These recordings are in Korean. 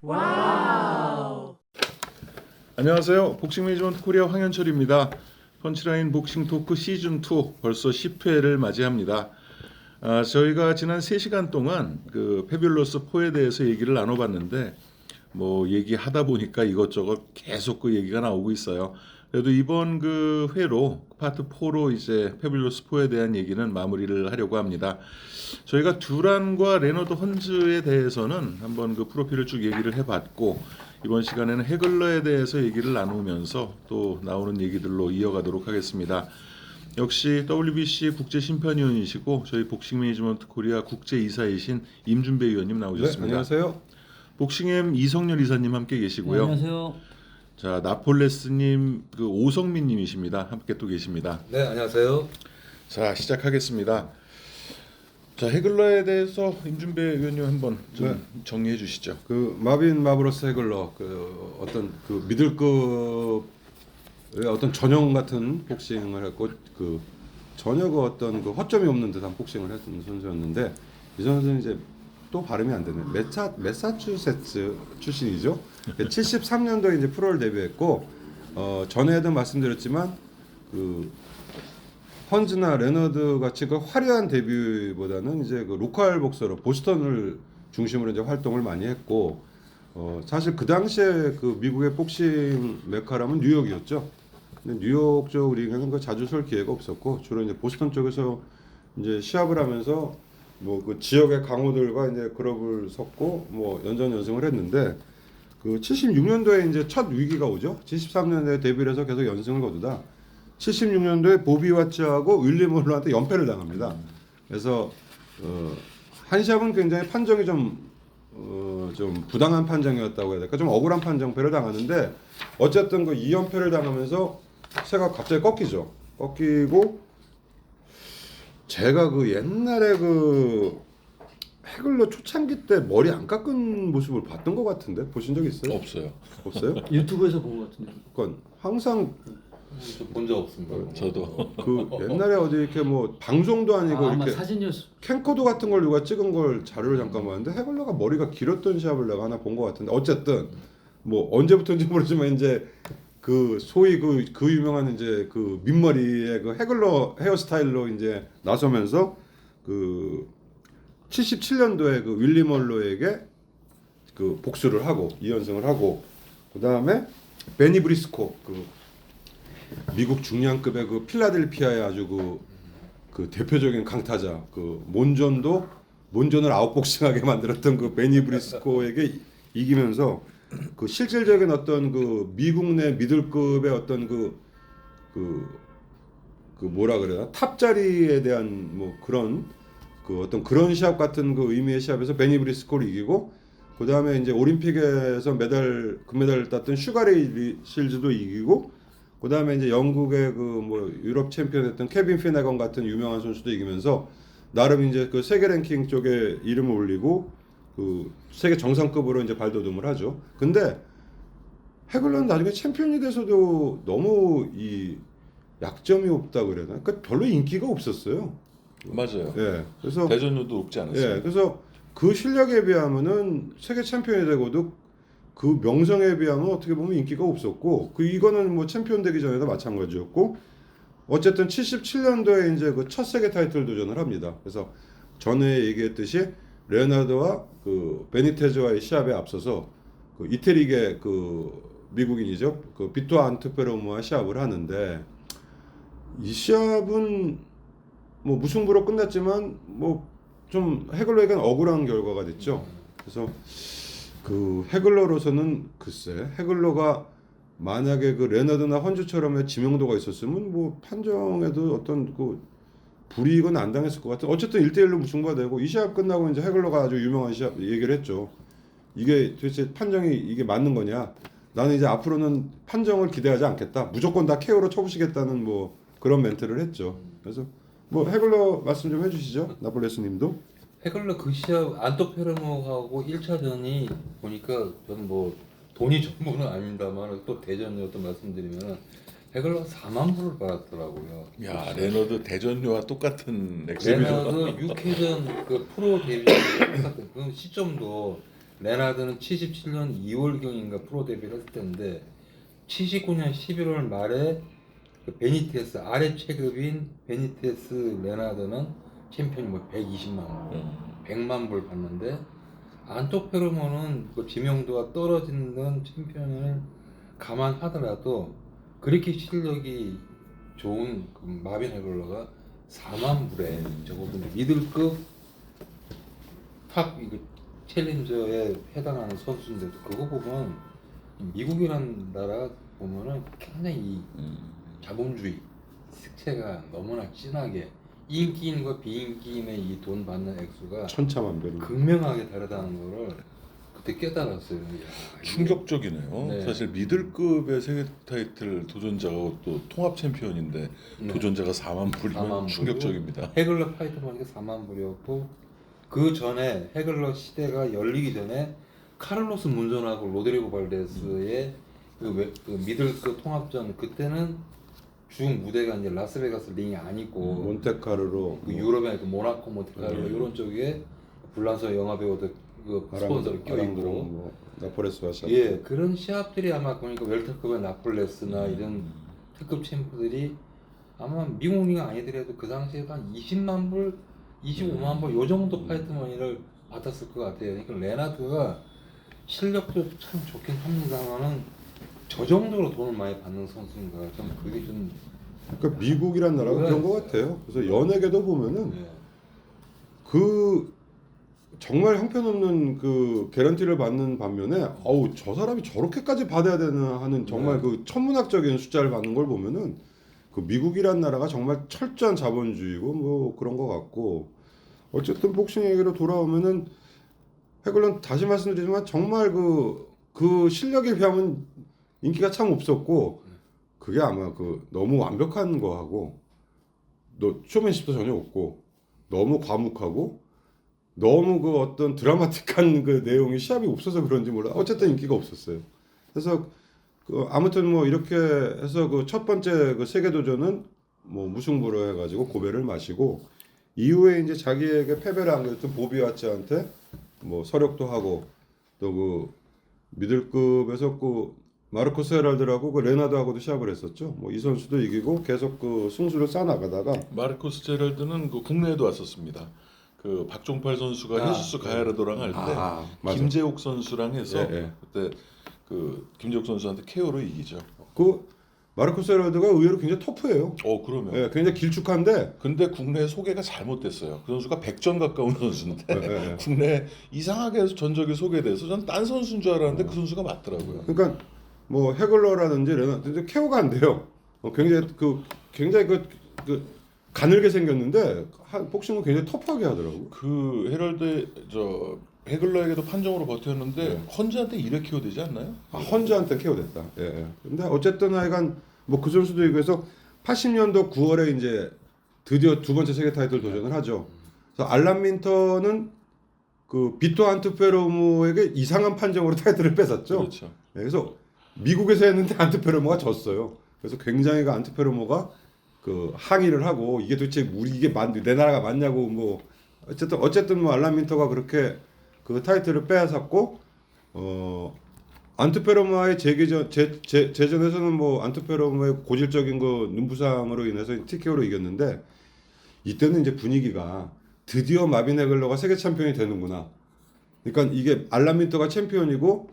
와우. 안녕하세요. 복싱 매니지먼트 코리아 황현철입니다. 펀치라인 복싱 토크 시즌2 벌써 10회를 맞이합니다. 저희가 지난 3시간 동안 그 페뷸러스 포에 대해서 얘기를 나눠봤는데 뭐 얘기하다 보니까 이것저것 계속 그 얘기가 나오고 있어요. 그래도 이번 그 회로 파트 4로 이제 페뷸러스 포에 대한 얘기는 마무리를 하려고 합니다. 저희가 듀란과 레너드 헌즈에 대해서는 한번 그 프로필을 쭉 얘기를 해봤고 이번 시간에는 해글러에 대해서 얘기를 나누면서 또 나오는 얘기들로 이어가도록 하겠습니다. 역시 WBC 국제심판위원이시고 저희 복싱 매니지먼트 코리아 국제이사이신 임준배 위원님 나오셨습니다. 네, 안녕하세요. 복싱엠 이성열 이사님 함께 계시고요. 네, 안녕하세요. 자 나폴레스님 그 오성민님이십니다. 함께 또 계십니다. 네, 안녕하세요. 자 시작하겠습니다. 자 해글러에 대해서 임준배 위원님 한번 좀 정리해 주시죠. 그 마빈 마브로스 해글러 그 어떤 그 미들급의 어떤 전형 같은 복싱을 했고 그 전혀 그 어떤 그 허점이 없는 듯한 복싱을 했던 선수였는데 이 선수는 이제 또 발음이 안 되네. 매사추세츠 출신이죠. 73년도에 이제 프로를 데뷔했고 전에도 말씀드렸지만 그 헌즈나 레너드 같이 그 화려한 데뷔보다는 이제 그 로컬 복서로 보스턴을 중심으로 이제 활동을 많이 했고 사실 그 당시에 그 미국의 복싱 메카라면 뉴욕이었죠. 근데 뉴욕 쪽 링에는 그 자주 설 기회가 없었고 주로 이제 보스턴 쪽에서 이제 시합을 하면서 뭐 그 지역의 강호들과 이제 클럽을 섰고 뭐 연전연승을 했는데 그 76년도에 이제 첫 위기가 오죠. 73년도에 데뷔를 해서 계속 연승을 거두다 76년도에 보비 와츠하고 윌리엄 홀러한테 연패를 당합니다. 그래서 한 시합은 굉장히 판정이 좀 부당한 판정이었다고 해야 될까, 좀 억울한 판정패를 당하는데 어쨌든 그 2연패를 당하면서 새가 갑자기 꺾이죠. 꺾이고 제가 그 옛날에 그 해글러 초창기 때 머리 안 깎은 모습을 봤던 것 같은데 보신 적 있어요? 없어요. 없어요? 유튜브에서 본 것 같은데. 그러니까 항상 본 적 없습니다. 저도 그 옛날에 어디 이렇게 뭐 방송도 아니고 아마 이렇게 사진이었어. 캠코더 같은 걸 누가 찍은 걸 자료를 잠깐 봤는데 해글러가 머리가 길었던 샵을 내가 하나 본 것 같은데 어쨌든 뭐 언제부터인지 모르지만 이제 그 소위 그 유명한 이제 그 민머리의 그 해글러 헤어스타일로 이제 나서면서 그 77년도에 그 윌리 멀로에게 그 복수를 하고 2연승을 하고 그 다음에 베니 브리스코 그 미국 중량급의 그 필라델피아의 아주 그 대표적인 강타자 그 몬존을 아웃복싱하게 만들었던 그 베니 브리스코에게 이기면서 그 실질적인 어떤 그 미국 내 미들급의 어떤 그 뭐라 그래야 탑 자리에 대한 뭐 그런 그 어떤 그런 시합 같은 그 의미의 시합에서 베니 브리스코를 이기고 그 다음에 이제 올림픽에서 금메달을 땄던 슈가레이 실즈도 이기고 그 다음에 이제 영국의 그 뭐 유럽 챔피언했던 케빈 피네건 같은 유명한 선수도 이기면서 나름 이제 그 세계 랭킹 쪽에 이름을 올리고 그 세계 정상급으로 이제 발돋움을 하죠. 근데 해글러는 나중에 챔피언이 돼서도 너무 이 약점이 없다 그래야 되나? 그러니까 별로 인기가 없었어요. 맞아요. 예. 그래서 대전료도 높지 않았어요. 예. 그래서 그 실력에 비하면은 세계 챔피언이 되고도 그 명성에 비하면 어떻게 보면 인기가 없었고 그 이거는 뭐 챔피언 되기 전에도 마찬가지였고 어쨌든 77년도에 이제 그 첫 세계 타이틀 도전을 합니다. 그래서 전에 얘기했듯이 레오나르도와 그 베니테즈와의 시합에 앞서서 그 이태리계 그 미국인이죠. 그 비토 안트페르무와 시합을 하는데 이 시합은 뭐 무승부로 끝났지만 뭐 좀 해글러에게는 억울한 결과가 됐죠. 그래서 그 해글러로서는 글쎄 해글러가 만약에 그 레너드나 헌즈처럼의 지명도가 있었으면 뭐 판정에도 어떤 그 불이익은 안 당했을 것 같아. 어쨌든 1대1로 무승부가 되고 이 시합 끝나고 이제 해글러가 아주 유명한 시합 얘기를 했죠. 이게 도대체 판정이 이게 맞는 거냐? 나는 이제 앞으로는 판정을 기대하지 않겠다. 무조건 다 KO로 쳐부시겠다는 뭐 그런 멘트를 했죠. 그래서 뭐 해글러 말씀 좀 해주시죠, 나폴레스님도. 해글러 그 시합 안토페르모하고 1차전이 보니까 저는 뭐 돈이 전부는 아닙니다만 또 대전료 또 말씀드리면 해글러 4만 불을 받았더라고요. 야 레너드 대전료와 똑같은 액수입니다. 레너드 6회전 그 프로 데뷔 똑같은 그 시점도 레나드는 77년 2월경인가 프로 데뷔를 했을 텐데 79년 11월 말에 그 베니테스 아래 체급인 베니테스 레나드는 챔피언이 뭐 120만 불, 100만 불 받는데 안토페르모는 그 지명도가 떨어지는 챔피언을 감안하더라도 그렇게 실력이 좋은 그 마빈 헤글러가 4만 불에 적어도 미들급 탑 이거 챌린저에 해당하는 선수인데도 그거 보면 미국이라는 나라 보면은 굉장히 이 자본주의 색채가 너무나 진하게 인기인과 비인기인의 이 돈 받는 액수가 천차만별. 극명하게 다르다는 거를 그때 깨달았어요. 야, 이게 충격적이네요. 네. 사실 미들급의 세계 타이틀 도전자가 또 통합 챔피언인데 네. 도전자가 4만 불이면 4만 충격적입니다. 헤글러 파이터만이 4만 불이었고 그 전에 헤글러 시대가 열리기 전에 카를로스 문전하고 로드리고 발데스의 그 미들급 통합전 그때는 주 무대가 이제 라스베가스 링이 아니고 몬테카르로 그 유럽의 그 모나코 몬테카르로 네. 이런 쪽에 불란서 영화 배우들 그 스폰서를 껴있고 뭐 나폴레스와 샤. 예 그런 시합들이 아마 그러니까 웰터급의 나폴레스나 이런 특급 챔프들이 아마 미국이 아니더라도 그 당시에 한 20만 불, 25만 불 요 정도 파이트머니를 받았을 것 같아요. 그러니까 레나드가 실력도 참 좋긴 합니다만은 저 정도로 돈을 많이 받는 선수인가 좀 그게 좀 그러니까 미국이란 나라가 그런 것 같아요. 그래서 연예계도 보면은 예. 그 정말 형편없는 그 개런티를 받는 반면에 어우 저 사람이 저렇게까지 받아야 되나 하는 정말 네. 그 천문학적인 숫자를 받는 걸 보면은 그 미국이란 나라가 정말 철저한 자본주의고 뭐 그런 것 같고 어쨌든 복싱 얘기로 돌아오면은 헤글런 다시 말씀드리지만 정말 그 실력에 비하면 인기가 참 없었고 그게 아마 그 너무 완벽한 거하고 너 쇼맨십도 전혀 없고 너무 과묵하고 너무 그 어떤 드라마틱한 그 내용이 시합이 없어서 그런지 몰라 어쨌든 인기가 없었어요. 그래서 그 아무튼 뭐 이렇게 해서 그 첫 번째 그 세계 도전은 뭐 무승부로 해가지고 고배를 마시고 이후에 이제 자기에게 패배를 안겼던 보비 와츠한테 뭐 서력도 하고 또 그 미들급에서 그 마르코스 헤랄드라고 그 레나드하고도 시합을 했었죠. 뭐 이 선수도 이기고 계속 그 승수를 쌓아 나가다가 마르코스 제랄드는 그 국내에도 왔었습니다. 그 박종팔 선수가 헤수스 가야라도랑 할 때 맞아. 김재옥 선수랑 해서 예, 예. 그때 그 김재옥 선수한테 KO로 이기죠. 그 마르코스 헤랄드가 의외로 굉장히 터프해요. 그러면. 예, 굉장히 길쭉한데 근데 국내 소개가 잘못됐어요. 그 선수가 100전 가까운 선수인데 예. 국내 이상하게 전적이 소개돼서 전 딴 선수인 줄 알았는데 그 선수가 맞더라고요. 그러니까 뭐 헤글러라든지 레나드 케어가 안 돼요. 굉장히 그 가늘게 생겼는데 복싱은 굉장히 터프하게 하더라고. 그 헤럴드 저 헤글러에게도 판정으로 버텼는데 네. 헌즈한테 2회 KO 되지 않나요? 헌즈한테 케어됐다. 예, 예. 근데 어쨌든 하여간 뭐 그 선수도 이거에서 80년도 9월에 이제 드디어 두 번째 세계 타이틀 도전을 하죠. 그래서 알란 민터는 그 비토 안트페로무에게 이상한 판정으로 타이틀을 뺏었죠. 그렇죠. 예, 그래서 미국에서 했는데 안트페로모가 졌어요. 그래서 굉장히 그 안트페로모가 그 항의를 하고 이게 도대체 이게 내 나라가 맞냐고 뭐 어쨌든 뭐 알란 민터가 그렇게 그 타이틀을 빼앗았고 안트페로모와의 재전에서는 뭐 안트페로모의 고질적인 그 눈부상으로 인해서 TKO로 이겼는데 이때는 이제 분위기가 드디어 마빈 헤글러가 세계 챔피언이 되는구나. 그러니까 이게 알란 민터가 챔피언이고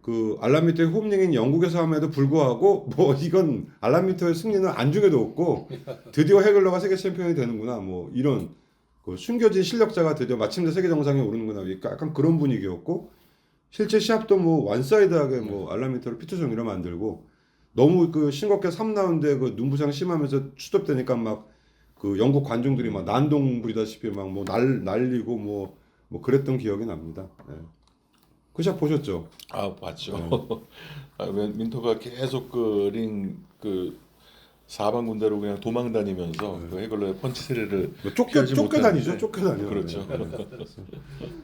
그 알란 민터의 홈링인 영국에서 함에도 불구하고 뭐 이건 알란 민터의 승리는 안중에도 없고 드디어 헤글러가 세계 챔피언이 되는구나 뭐 이런 그 숨겨진 실력자가 드디어 마침내 세계 정상에 오르는구나 약간 그런 분위기였고 실제 시합도 뭐 완사이드하게 뭐 알란 민터를 피투성이로 만들고 너무 그 싱겁게 3라운드에 그 눈부상 심하면서 추접되니까 막 그 영국 관중들이 막 난동 부리다시피 막 뭐 날리고 뭐 그랬던 기억이 납니다. 네. 그 시합 보셨죠? 아 봤죠. 민터가 계속 그 링 그 4방 군대로 그냥 도망 다니면서 그 헤글러의 펀치 세례를 뭐 피하지 쫓겨다니죠. 못했는데. 쫓겨다녀. 그렇죠.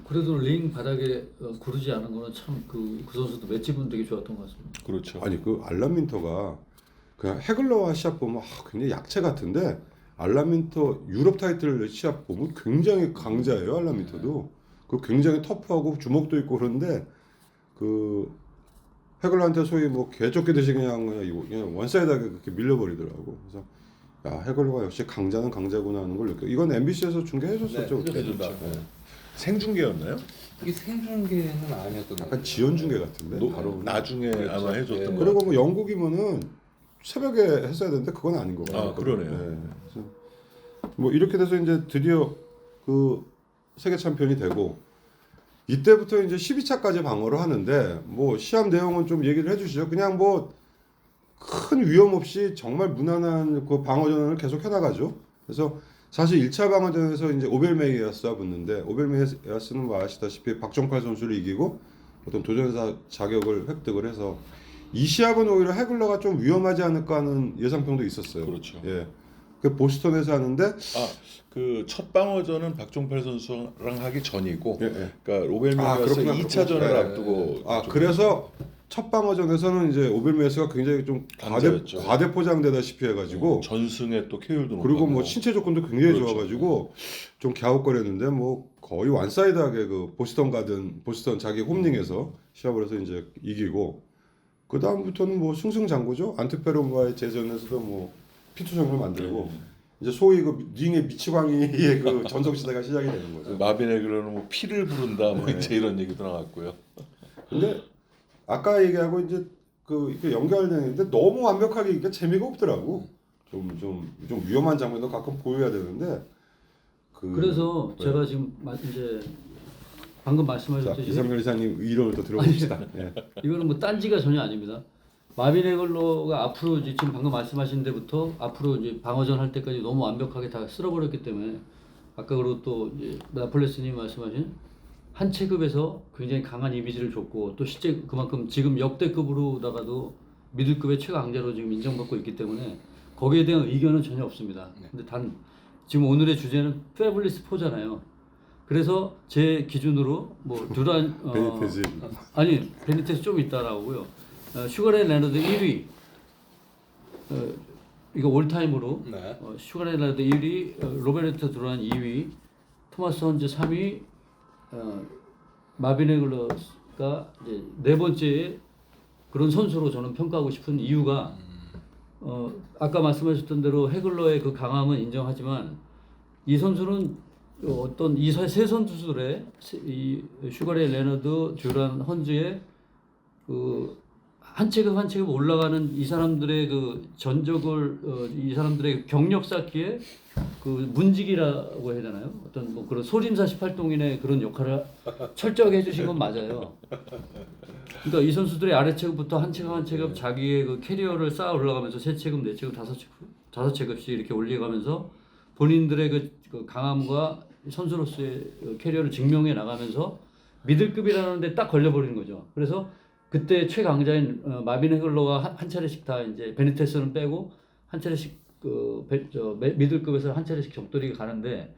그래도 링 바닥에 구르지 않은 거는 참 그 선수도 맷집은 되게 좋았던 것 같습니다. 그렇죠. 아니 그 알란 민터가 그냥 헤글러와 시합 보면 굉장히 약체 같은데 알란 민터 유럽 타이틀 시합 보면 굉장히 강자예요. 알란 민터도 그 굉장히 터프하고 주먹도 있고 그런데 그 해글러한테 소위 뭐 개쫓기듯이 그냥 원사이드하게 그렇게 밀려버리더라고. 그래서 야 해글러가 역시 강자는 강자구나 하는 걸 느껴. 이건 MBC에서 중계해줬었죠. 네, 그때. 해줬죠. 네. 생중계였나요? 이게 생중계는 아니었던 것 약간 같아요. 지연 중계 같은데. 바로 나중에 아마 해줬던 네. 거. 그리고 뭐 영국이면은 새벽에 했어야 되는데 그건 아닌 거 같아요. 아, 그러네요. 그래서 뭐 이렇게 돼서 이제 드디어 그 세계 챔피언이 되고 이때부터 이제 12차까지 방어를 하는데 뭐 시합 내용은 좀 얘기를 해주시죠. 그냥 뭐 큰 위험 없이 정말 무난한 그 방어전을 계속 해나가죠. 그래서 사실 1차 방어전에서 이제 오벨메이어스와 붙는데 오벨메이어스는 뭐 아시다시피 박종팔 선수를 이기고 어떤 도전자 자격을 획득을 해서 이 시합은 오히려 해글러가 좀 위험하지 않을까 하는 예상평도 있었어요. 그렇죠. 예. 그 보스턴에서 하는데 그 첫 방어전은 박종팔 선수랑 하기 전이고, 예, 예. 그러니까 로벨메이어스 그렇구나, 2차전을 그렇구나. 앞두고. 좀 그래서 첫 방어전에서는 이제 오벨메이어스가 굉장히 좀 강자였죠. 과대 포장되다시피 해가지고 전승에 또 KO도 그리고 뭐 신체 조건도 굉장히 그렇죠. 좋아가지고 좀 갸웃거렸는데 뭐 거의 완사이드하게 그 보스턴 자기 홈링에서 시합을 해서 이제 이기고 그 다음부터는 뭐 승승장구죠. 안트페론과의 재전에서도 뭐 피투성을 만들고 이제 소위 그 링의 미치광이의 그 전성 시대가 시작이 되는 거죠. 마빈 해글러는 뭐 피를 부른다 뭐 네. 이제 이런 얘기도 나왔고요. 근데 아까 얘기하고 이제 그 이렇게 연결되는데 너무 완벽하게 이게 재미가 없더라고. 좀 위험한 장면도 가끔 보여야 되는데. 그래서 네. 제가 지금 이제 방금 자, 말씀하셨듯이 이상렬 이사님 이론을 또 들어봅시다. 예. 이거는 뭐 딴지가 전혀 아닙니다. 마빈 해글러가 앞으로 이제 지금 방금 말씀하신 데부터 앞으로 이제 방어전 할 때까지 너무 완벽하게 다 쓸어버렸기 때문에 아까 그리고 또 이제 나폴레스님 말씀하신 한 체급에서 굉장히 강한 이미지를 줬고 또 실제 그만큼 지금 역대급으로다가도 미들급의 최강자로 지금 인정받고 있기 때문에 거기에 대한 의견은 전혀 없습니다. 근데 단 지금 오늘의 주제는 패블리스 4잖아요. 그래서 제 기준으로 뭐 두란 베니테즈. 아니 베니테스 좀 있다라고요. 슈가레 레너드 1위 이거 올타임으로 네. 슈가레 레너드 1위 로베르토 두란 2위 토마스 헌즈 3위 마빈 해글러가 이제 네 번째 그런 선수로 저는 평가하고 싶은 이유가 아까 말씀하셨던 대로 해글러의 그 강함은 인정하지만 이 선수는 어떤 이 세 선수들의 이 슈가레 레너드 듀란 헌즈의 그 한 체급 한 체급 올라가는 이 사람들의 그 전적을 이 사람들의 경력 쌓기에 그 문직이라고 해야 되나요? 어떤 뭐 그런 소림사 18동인의 그런 역할을 철저하게 해주신 건 맞아요. 그러니까 이 선수들의 아래 체급부터 한 체급 한 체급 자기의 그 캐리어를 쌓아 올라가면서 세 체급, 네 체급, 다섯 체급씩 이렇게 올려가면서 본인들의 그 강함과 선수로서의 캐리어를 증명해 나가면서 미들급이라는 데 딱 걸려버리는 거죠. 그래서 그때 최강자인 마빈 해글러가 한 차례씩 다 이제 베니테스는 빼고 한 차례씩 미들급에서 한 차례씩 격돌이 가는데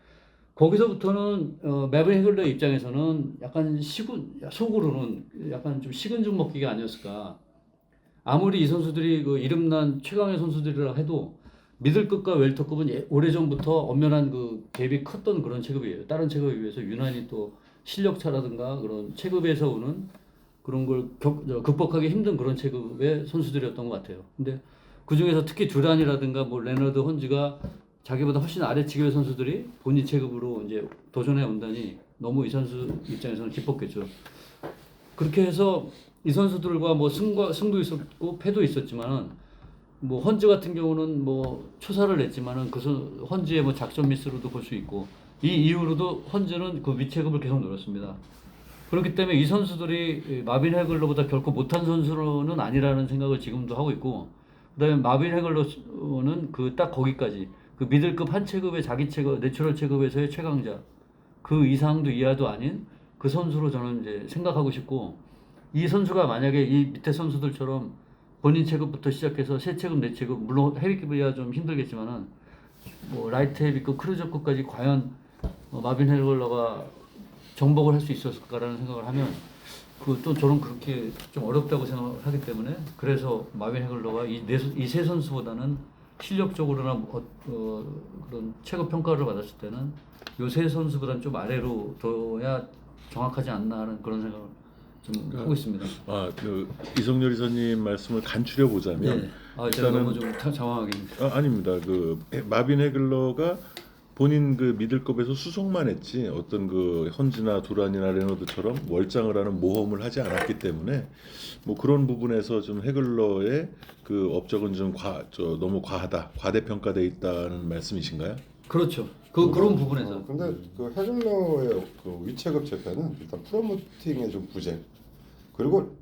거기서부터는 마빈 해글러의 입장에서는 약간 속으로는 약간 좀 식은 죽 먹기가 아니었을까. 아무리 이 선수들이 그 이름난 최강의 선수들이라 해도 미들급과 웰터급은 오래전부터 엄연한 그 갭이 컸던 그런 체급이에요. 다른 체급에 비해서 유난히 또 실력차라든가 그런 체급에서 오는 그런 걸 극복하기 힘든 그런 체급의 선수들이었던 것 같아요. 근데 그 중에서 특히 듀란이라든가 뭐 레너드 헌즈가 자기보다 훨씬 아래 체급의 선수들이 본인 체급으로 이제 도전해 온다니 너무 이 선수 입장에서는 기뻤겠죠. 그렇게 해서 이 선수들과 뭐 승도 있었고 패도 있었지만은 뭐 헌즈 같은 경우는 뭐 초사를 냈지만은 헌즈의 뭐 작전 미스로도 볼 수 있고 이 이후로도 헌즈는 그 위체급을 계속 노렸습니다. 그렇기 때문에 이 선수들이 마빈 해글러보다 결코 못한 선수는 아니라는 생각을 지금도 하고 있고 그다음에 마빈 해글러는 그 딱 거기까지 그 미들급 한 체급의 자기 체급 내추럴 체급에서의 최강자 그 이상도 이하도 아닌 그 선수로 저는 이제 생각하고 싶고 이 선수가 만약에 이 밑에 선수들처럼 본인 체급부터 시작해서 세 체급 네 체급 물론 헤비급이야 좀 힘들겠지만은 뭐 라이트 헤비급 크루저급까지 과연 마빈 해글러가 정복을 할 수 있었을까라는 생각을 하면 그 또 저는 그렇게 좀 어렵다고 생각하기 때문에 그래서 마빈 해글러가 이 세 선수보다는 실력적으로나 그런 체급 평가를 받았을 때는 이 세 선수보다는 좀 아래로 둬야 정확하지 않나 하는 그런 생각을 좀 하고 있습니다. 그 이성열 이사님 말씀을 간추려 보자면 네. 제가 일단은- 너무 좀 장황하게. 아닙니다. 그 마빈 해글러가 본인 그 미들급에서 수송만 했지 어떤 그 헌즈나 두란이나 레너드처럼 월장을 하는 모험을 하지 않았기 때문에 뭐 그런 부분에서 좀 해글러의 그 업적은 좀 너무 과대평가돼 있다는 말씀이신가요? 그렇죠. 그런 부분에서. 근데 그 해글러의 그 위체급 재패는 일단 프로모팅의 좀 부재. 그리고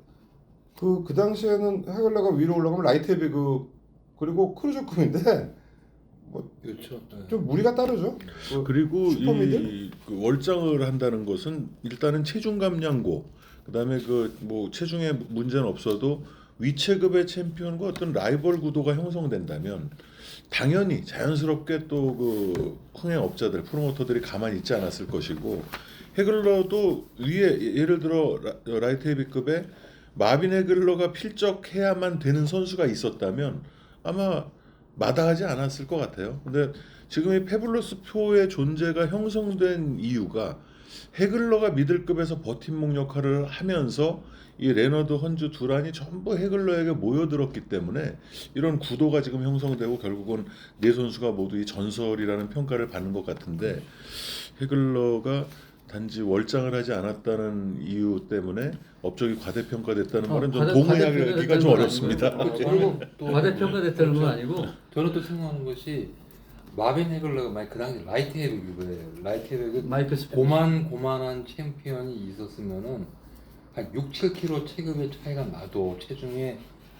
그 당시에는 해글러가 위로 올라가면 라이트 헤비급 그리고 크루저급인데 뭐 그렇죠. 네. 좀 무리가 따르죠. 그리고 슈퍼미들? 그 월장을 한다는 것은 일단은 체중 감량고 그다음에 그 뭐 체중에 문제는 없어도 위체급의 챔피언과 어떤 라이벌 구도가 형성된다면 당연히 자연스럽게 또 그 흥행업자들 프로모터들이 가만히 있지 않았을 것이고 해글러도 위에 예를 들어 라이트 헤비급에 마빈 해글러가 필적해야만 되는 선수가 있었다면 아마 마다하지 않았을 것 같아요. 근데 지금 이 페블러스 표의 존재가 형성된 이유가 해글러가 미들급에서 버팀목 역할을 하면서 이 레너드, 헌즈, 두란이 전부 해글러에게 모여들었기 때문에 이런 구도가 지금 형성되고 결국은 네 선수가 모두 이 전설이라는 평가를 받는 것 같은데 해글러가 단지 월장을 하지 않았다는 이유 때문에 업적이 과대평가됐다는 말은 좀 동의하기가 좀 어렵습니다. 저는 또 과대평가됐다는 건 아니고 저는 또 생각하는 것이 마빈 해글러가 만약 그 당시 라이트 헤비급이에요. 라이트 헤비급 마이클 스펜서. 고만한 챔피언이 있었으면은 한 6, 7kg 체급의 차이가 나도 체중에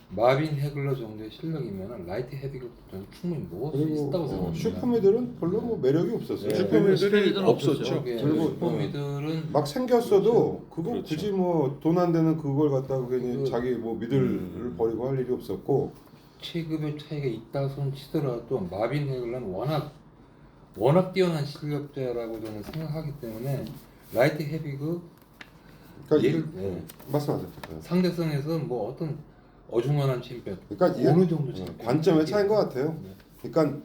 마빈 해글러 정도의 실력이면은 라이트 헤비급 저는 충분히 먹을 수 있다고 생각합니다. 슈퍼미들은 별로 뭐 매력이 없었어요. 네. 슈퍼맨들이 슈퍼맨들은 없었죠. 그리고 슈퍼미들은 막 생겼어도 그거 그렇죠. 굳이 뭐 돈 안 되는 그걸 갖다가 괜히 그- 자기 뭐 미들을 버리고 할 일이 없었고 체급의 차이가 있다 손 치더라도 마빈 해글러는 워낙 뛰어난 실력자라고 저는 생각하기 때문에 라이트 헤비급 그러니까 예를 말씀하세요. 상대성에서 뭐 어떤 어중간한 챔피언 그러니까 이게 어느 정도 챔피언 관점의 차이인 것 같아요. 그러니까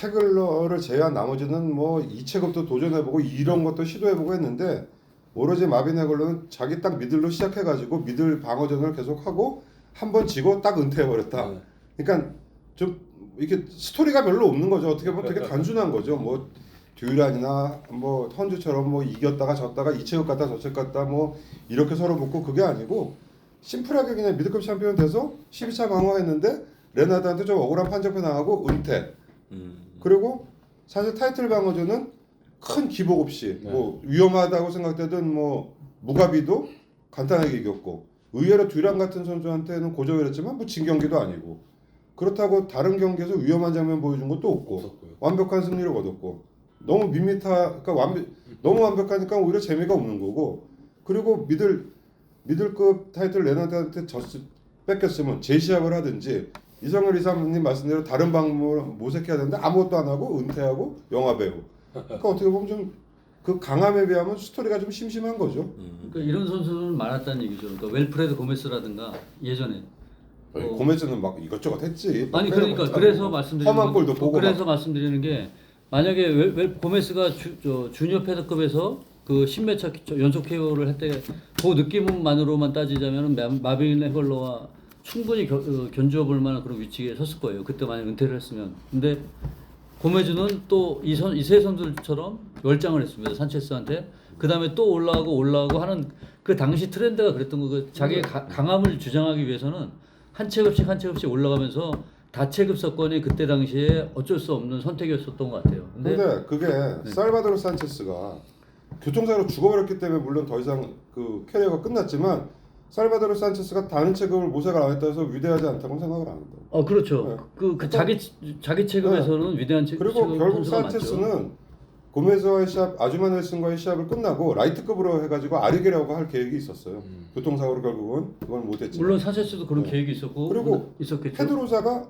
해글러를 제외한 나머지는 뭐 이체급도 도전해보고 이런 것도 시도해보고 했는데 오로지 마빈 해글러는 자기 딱 미들로 시작해가지고 미들 방어전을 계속하고 한 번 지고 딱 은퇴해버렸다. 네. 그러니까 좀 이렇게 스토리가 별로 없는 거죠. 어떻게 보면 되게 단순한 거죠. 뭐 듀란이나 뭐 헌즈처럼 뭐 이겼다가 졌다가 이체급 갔다 저체급 갔다 뭐 이렇게 서로 붙고 그게 아니고 심플하게 그냥 미드급 챔피언 돼서 12차 방어했는데 레나드한테 좀 억울한 판정표 나가고 은퇴. 그리고 사실 타이틀 방어전은 큰 기복 없이 네. 뭐 위험하다고 생각되던 뭐 무가비도 간단하게 이겼고 의외로 듀란 같은 선수한테는 고전을 했지만 뭐 진 경기도 아니고 그렇다고 다른 경기에서 위험한 장면 보여준 것도 없고 없었고요. 완벽한 승리를 거뒀고 너무 그러니까 너무 완벽하니까 오히려 재미가 없는 거고 그리고 미들급 타이틀 레나드한테 뺏겼으면 재시합을 하든지 이성열 이사님 말씀대로 다른 방법을 모색해야 되는데 아무것도 안 하고 은퇴하고 영화 배우. 그러니까 어떻게 보면 좀 그 강함에 비하면 스토리가 좀 심심한 거죠. 그러니까 이런 선수는 많았다는 얘기죠. 그러니까 웰프레드 고메스라든가 예전에. 고메즈는 막 이것저것 했지. 아니 그러니까 그래서 말씀드리는 험한 골도 보고 그래서 말씀드리는 게 만약에 고메스가 주니어 패드급에서 그 10몇 차 연속 KO를 할 때 그 느낌만으로만 따지자면 마빈 해글러와 충분히 견주어 볼 만한 그런 위치에 섰을 거예요. 그때 만약 은퇴를 했으면. 근데 고메즈는 또 이 세 선수들처럼 열장을 했습니다. 산체스한테. 그 다음에 또 올라가고 하는 그 당시 트렌드가 그랬던 거. 그 자기의 강함을 주장하기 위해서는 한 체급씩 올라가면서 다체급 서건이 그때 당시에 어쩔 수 없는 선택이었었던 것 같아요. 근데 그게 살바도르 산체스가 교통사고로 죽어버렸기 때문에 물론 더 이상 그 캐리어가 끝났지만 살바도르 산체스가 다른 체급을 모색을 안 했다 해서 위대하지 않다고 생각을 안 한다. 그렇죠. 그 자기 체급에서는 위대한 그리고 체급 결국 선수가 맞죠. 산체스는 고메즈와의 시합, 아주마 넬슨과의 시합을 끝나고 라이트급으로 해가지고 아리게라고 할 계획이 있었어요. 교통사고로 결국은 그건 못했지만. 물론 산체스도 그런 네. 계획이 있었고 그리고 있었겠죠. 페드로사가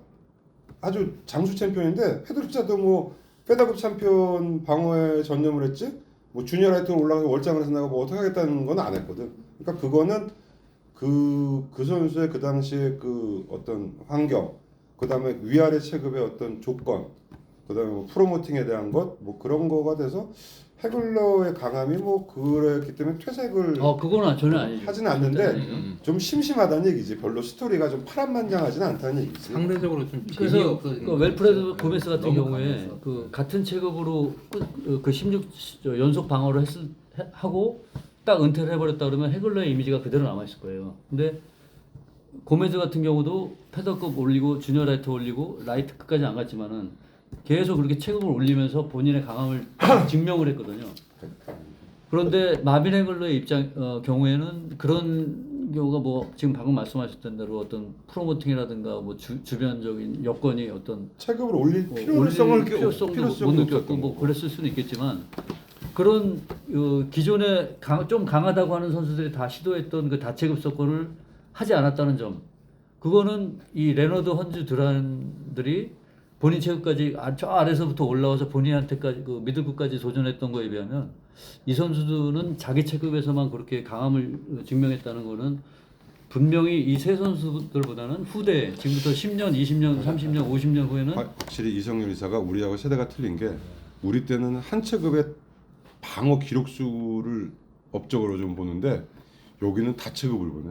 아주 장수 챔피언인데 페드로사도 뭐 페더급 챔피언 방어에 전념을 했지 뭐 주니어 라이트로 올라가서 월장을 해서 나가 뭐 어떻게 하겠다는 건 안 했거든. 그러니까 그거는 그 선수의 그 당시에 그 어떤 환경, 그 다음에 위아래 체급의 어떤 조건, 그 다음에 뭐 프로모팅에 대한 것, 뭐 그런 거가 돼서 해글러의 강함이 뭐 그랬기 때문에 퇴색을 그거는 전혀 아니죠. 하진 않는데 아니에요. 좀 심심하다는 얘기지. 별로 스토리가 좀 파란만장하지는 않다는 얘기지. 상대적으로 좀 그래서 재미없어진 그 거죠. 웰프레드 고메스 같은 너무 경우에 강해서. 그 같은 체급으로 그 16 연속 방어를 하고 딱 은퇴를 해버렸다 그러면 해글러의 이미지가 그대로 남아 있을 거예요. 근데 고메즈 같은 경우도 패더급 올리고 주니어 라이트 올리고 라이트급까지 안 갔지만은 계속 그렇게 체급을 올리면서 본인의 강함을 증명을 했거든요. 그런데 마빈 해글러의 경우에는 그런 경우가 뭐 지금 방금 말씀하셨던 대로 어떤 프로모팅이라든가 뭐 주변적인 여건이 어떤 체급을 올릴 뭐 필요성을 올릴 필요성도 못 없었던 느꼈고 뭐 거고. 그랬을 수는 있겠지만 그런 기존에 좀 강하다고 하는 선수들이 다 시도했던 그 다체급 석권을 하지 않았다는 점, 그거는 이 레너드, 헌즈, 드란들이 본인 체급까지 저 아래서부터 올라와서 본인한테까지 그 미들급까지 도전했던 거에 비하면 이 선수들은 자기 체급에서만 그렇게 강함을 증명했다는 거는 분명히 이 세 선수들보다는 후대 지금부터 10년, 20년, 30년, 50년 후에는 확실히 이성열 이사가 우리하고 세대가 틀린 게 우리 때는 한 체급의 방어 기록수를 업적으로 좀 보는데 여기는 다 체급을 보네.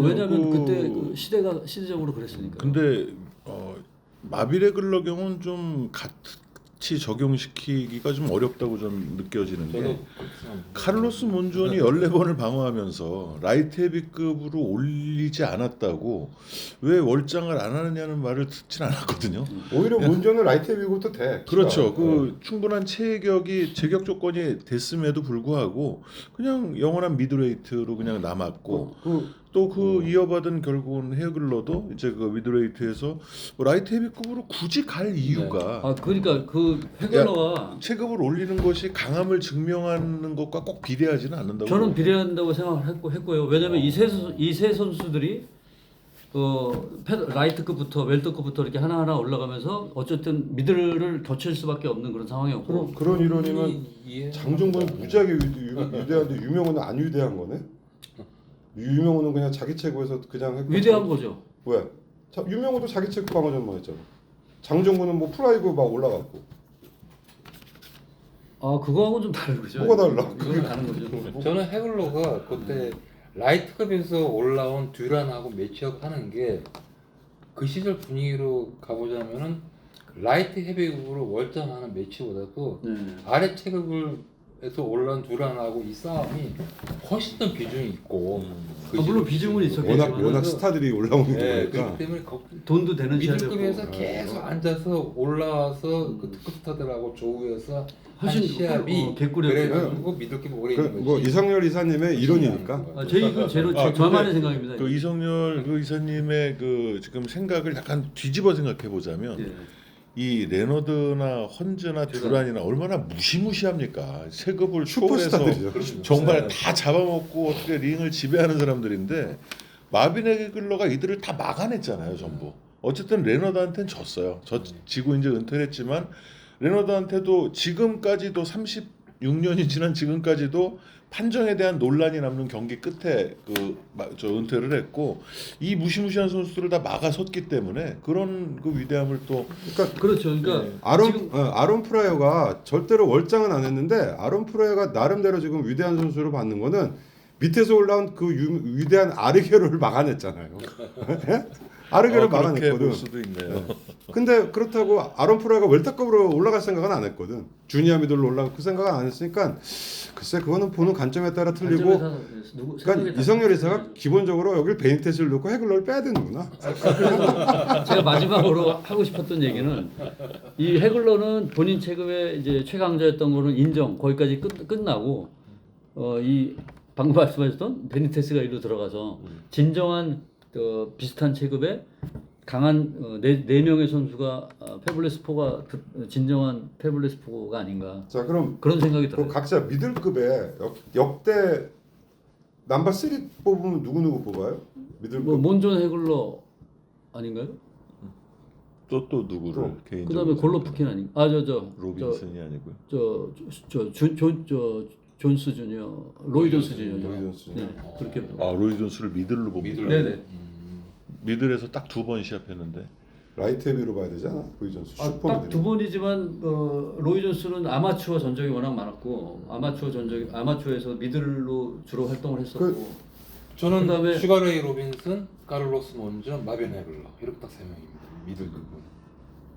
왜냐하면 그때 그 시대적으로 그랬으니까. 근데 마비레 글러 경우는 좀 같이 적용시키기가 좀 어렵다고 좀 느껴지는 게 저도 카를로스 몬존이 14번을 방어하면서 라이트 헤비급으로 올리지 않았다고 왜 월장을 안 하느냐는 말을 듣진 않았거든요. 오히려 문전은 라이트 헤비부터 돼. 그렇죠. 그 충분한 체격이 제격 조건이 됐음에도 불구하고 그냥 영원한 미드웨이트로 그냥 남았고 또 그 이어받은 결국은 헤글러도 이제 그 미드웨이트에서 뭐 라이트 헤비급으로 굳이 갈 이유가 그러니까 그 헤글러와 체급을 올리는 것이 강함을 증명하는 것과 꼭 비례하지는 않는다고. 저는 비례한다고 생각했고요. 왜냐하면 이 세 선수들이 라이트급부터 웰터급부터 이렇게 하나하나 올라가면서 어쨌든 미들을 겹칠 수밖에 없는 그런 상황이었고. 그런 이론이면 이해. 장종건은 무지하게 위대한데 유명호는 안 위대한 거네. 유명호는 그냥 자기 체급에서 그냥 했고. 위대한 거죠. 왜? 유명호도 자기 체급 방어전만 했잖아. 장종건은 뭐 프라이브 막 올라갔고. 그거하고는 좀 다른 거죠. 뭐가 달라? 그건 다른 거죠. 저는 해글러가 그때 라이트급에서 올라온 듀란하고 매치업 하는 게 그 시절 분위기로 가보자면은 라이트 헤비급으로 월장하는 매치보다도 네. 아래 체급에서 올라온 듀란하고 이 싸움이 훨씬 더 비중이 있고 물론 비중은 있었겠지만 워낙 스타들이 올라오는 네, 거니까. 그렇기 때문에 돈도 되는 시합이었고 미들급에서 계속 앉아서 올라와서 그 특급 스타들하고 조우해서 한 훨씬 시합이 개꿀이었어요. 그래가지고 미들급이 오래 있는 거지. 뭐 이성열 이사님의 이론이니까. 제 이건 저만의 생각입니다. 그 이성열 그 이사님의 그 지금 생각을 약간 뒤집어 생각해 보자면 예. 이 레너드나 헌즈나 듀란이나 얼마나 무시무시합니까? 체급을 슈퍼스타들이죠. 초월해서 정말 다 잡아먹고 어떻게 링을 지배하는 사람들인데 마빈 헤글러가 이들을 다 막아냈잖아요, 전부. 어쨌든 레너드한테는 졌어요. 지고 이제 은퇴를 했지만 레너드한테도 지금까지도 36년이 지난 지금까지도 판정에 대한 논란이 남는 경기 끝에 저 은퇴를 했고 이 무시무시한 선수들을 다 막아섰기 때문에 그런 그 위대함을 또 그렇죠. 그러니까 아론 프라이어가 절대로 월장은 안 했는데 아론 프라이어가 나름대로 지금 위대한 선수로 받는 거는 밑에서 올라온 그 위대한 아르게로를 막아냈잖아요. 아르게를 그렇게 막아냈거든. 볼 수도 있네요. 근데 그렇다고 아론 프라이어가 웰터급으로 올라갈 생각은 안 했거든. 주니어 미들로 올라갈 그 생각은 안 했으니까 글쎄 그거는 보는 관점에 따라 틀리고. 그러니까 이성열 이사가 기본적으로 여기를 베니테스를 넣고 해글러를 빼야 되는구나. 제가 마지막으로 하고 싶었던 얘기는 이 해글러는 본인 체급의 이제 최강자였던 거는 인정. 거기까지 끝나고 이 방금 말씀하셨던 베니테스가 이리로 들어가서 진정한 비슷한 체급의 강한 네 명의 선수가 페블레스 4가 진정한 페블레스 4가 아닌가. 자 그럼 그런 생각이 들어요. 각자 미들급에 역대 넘버 3 뽑으면 누구 뽑아요? 미들급. 뭐 몬존 해글러 아닌가요? 또 누구를 개인적으로 그다음에 골로프킨 아닌가? 로빈슨이 아니고요. 존스 주니어, 로이 존스 주니어죠. 로이 존스 주니어. 네, 그렇게. 로이 존스를 미들로 봅니다. 네네. 미들에서 딱 2번 시합했는데 라이트 헤비로 봐야 되잖아. 로이 존스 슈퍼 딱 미들. 두 번이지만 로이 존스는 아마추어 전적이 워낙 많았고 아마추어에서 미들로 주로 활동을 했었고 저는 그다음에- 슈가레이 로빈슨, 카를로스 몬전, 마빈 헤글러 이렇게 딱 세 명입니다. 미들급은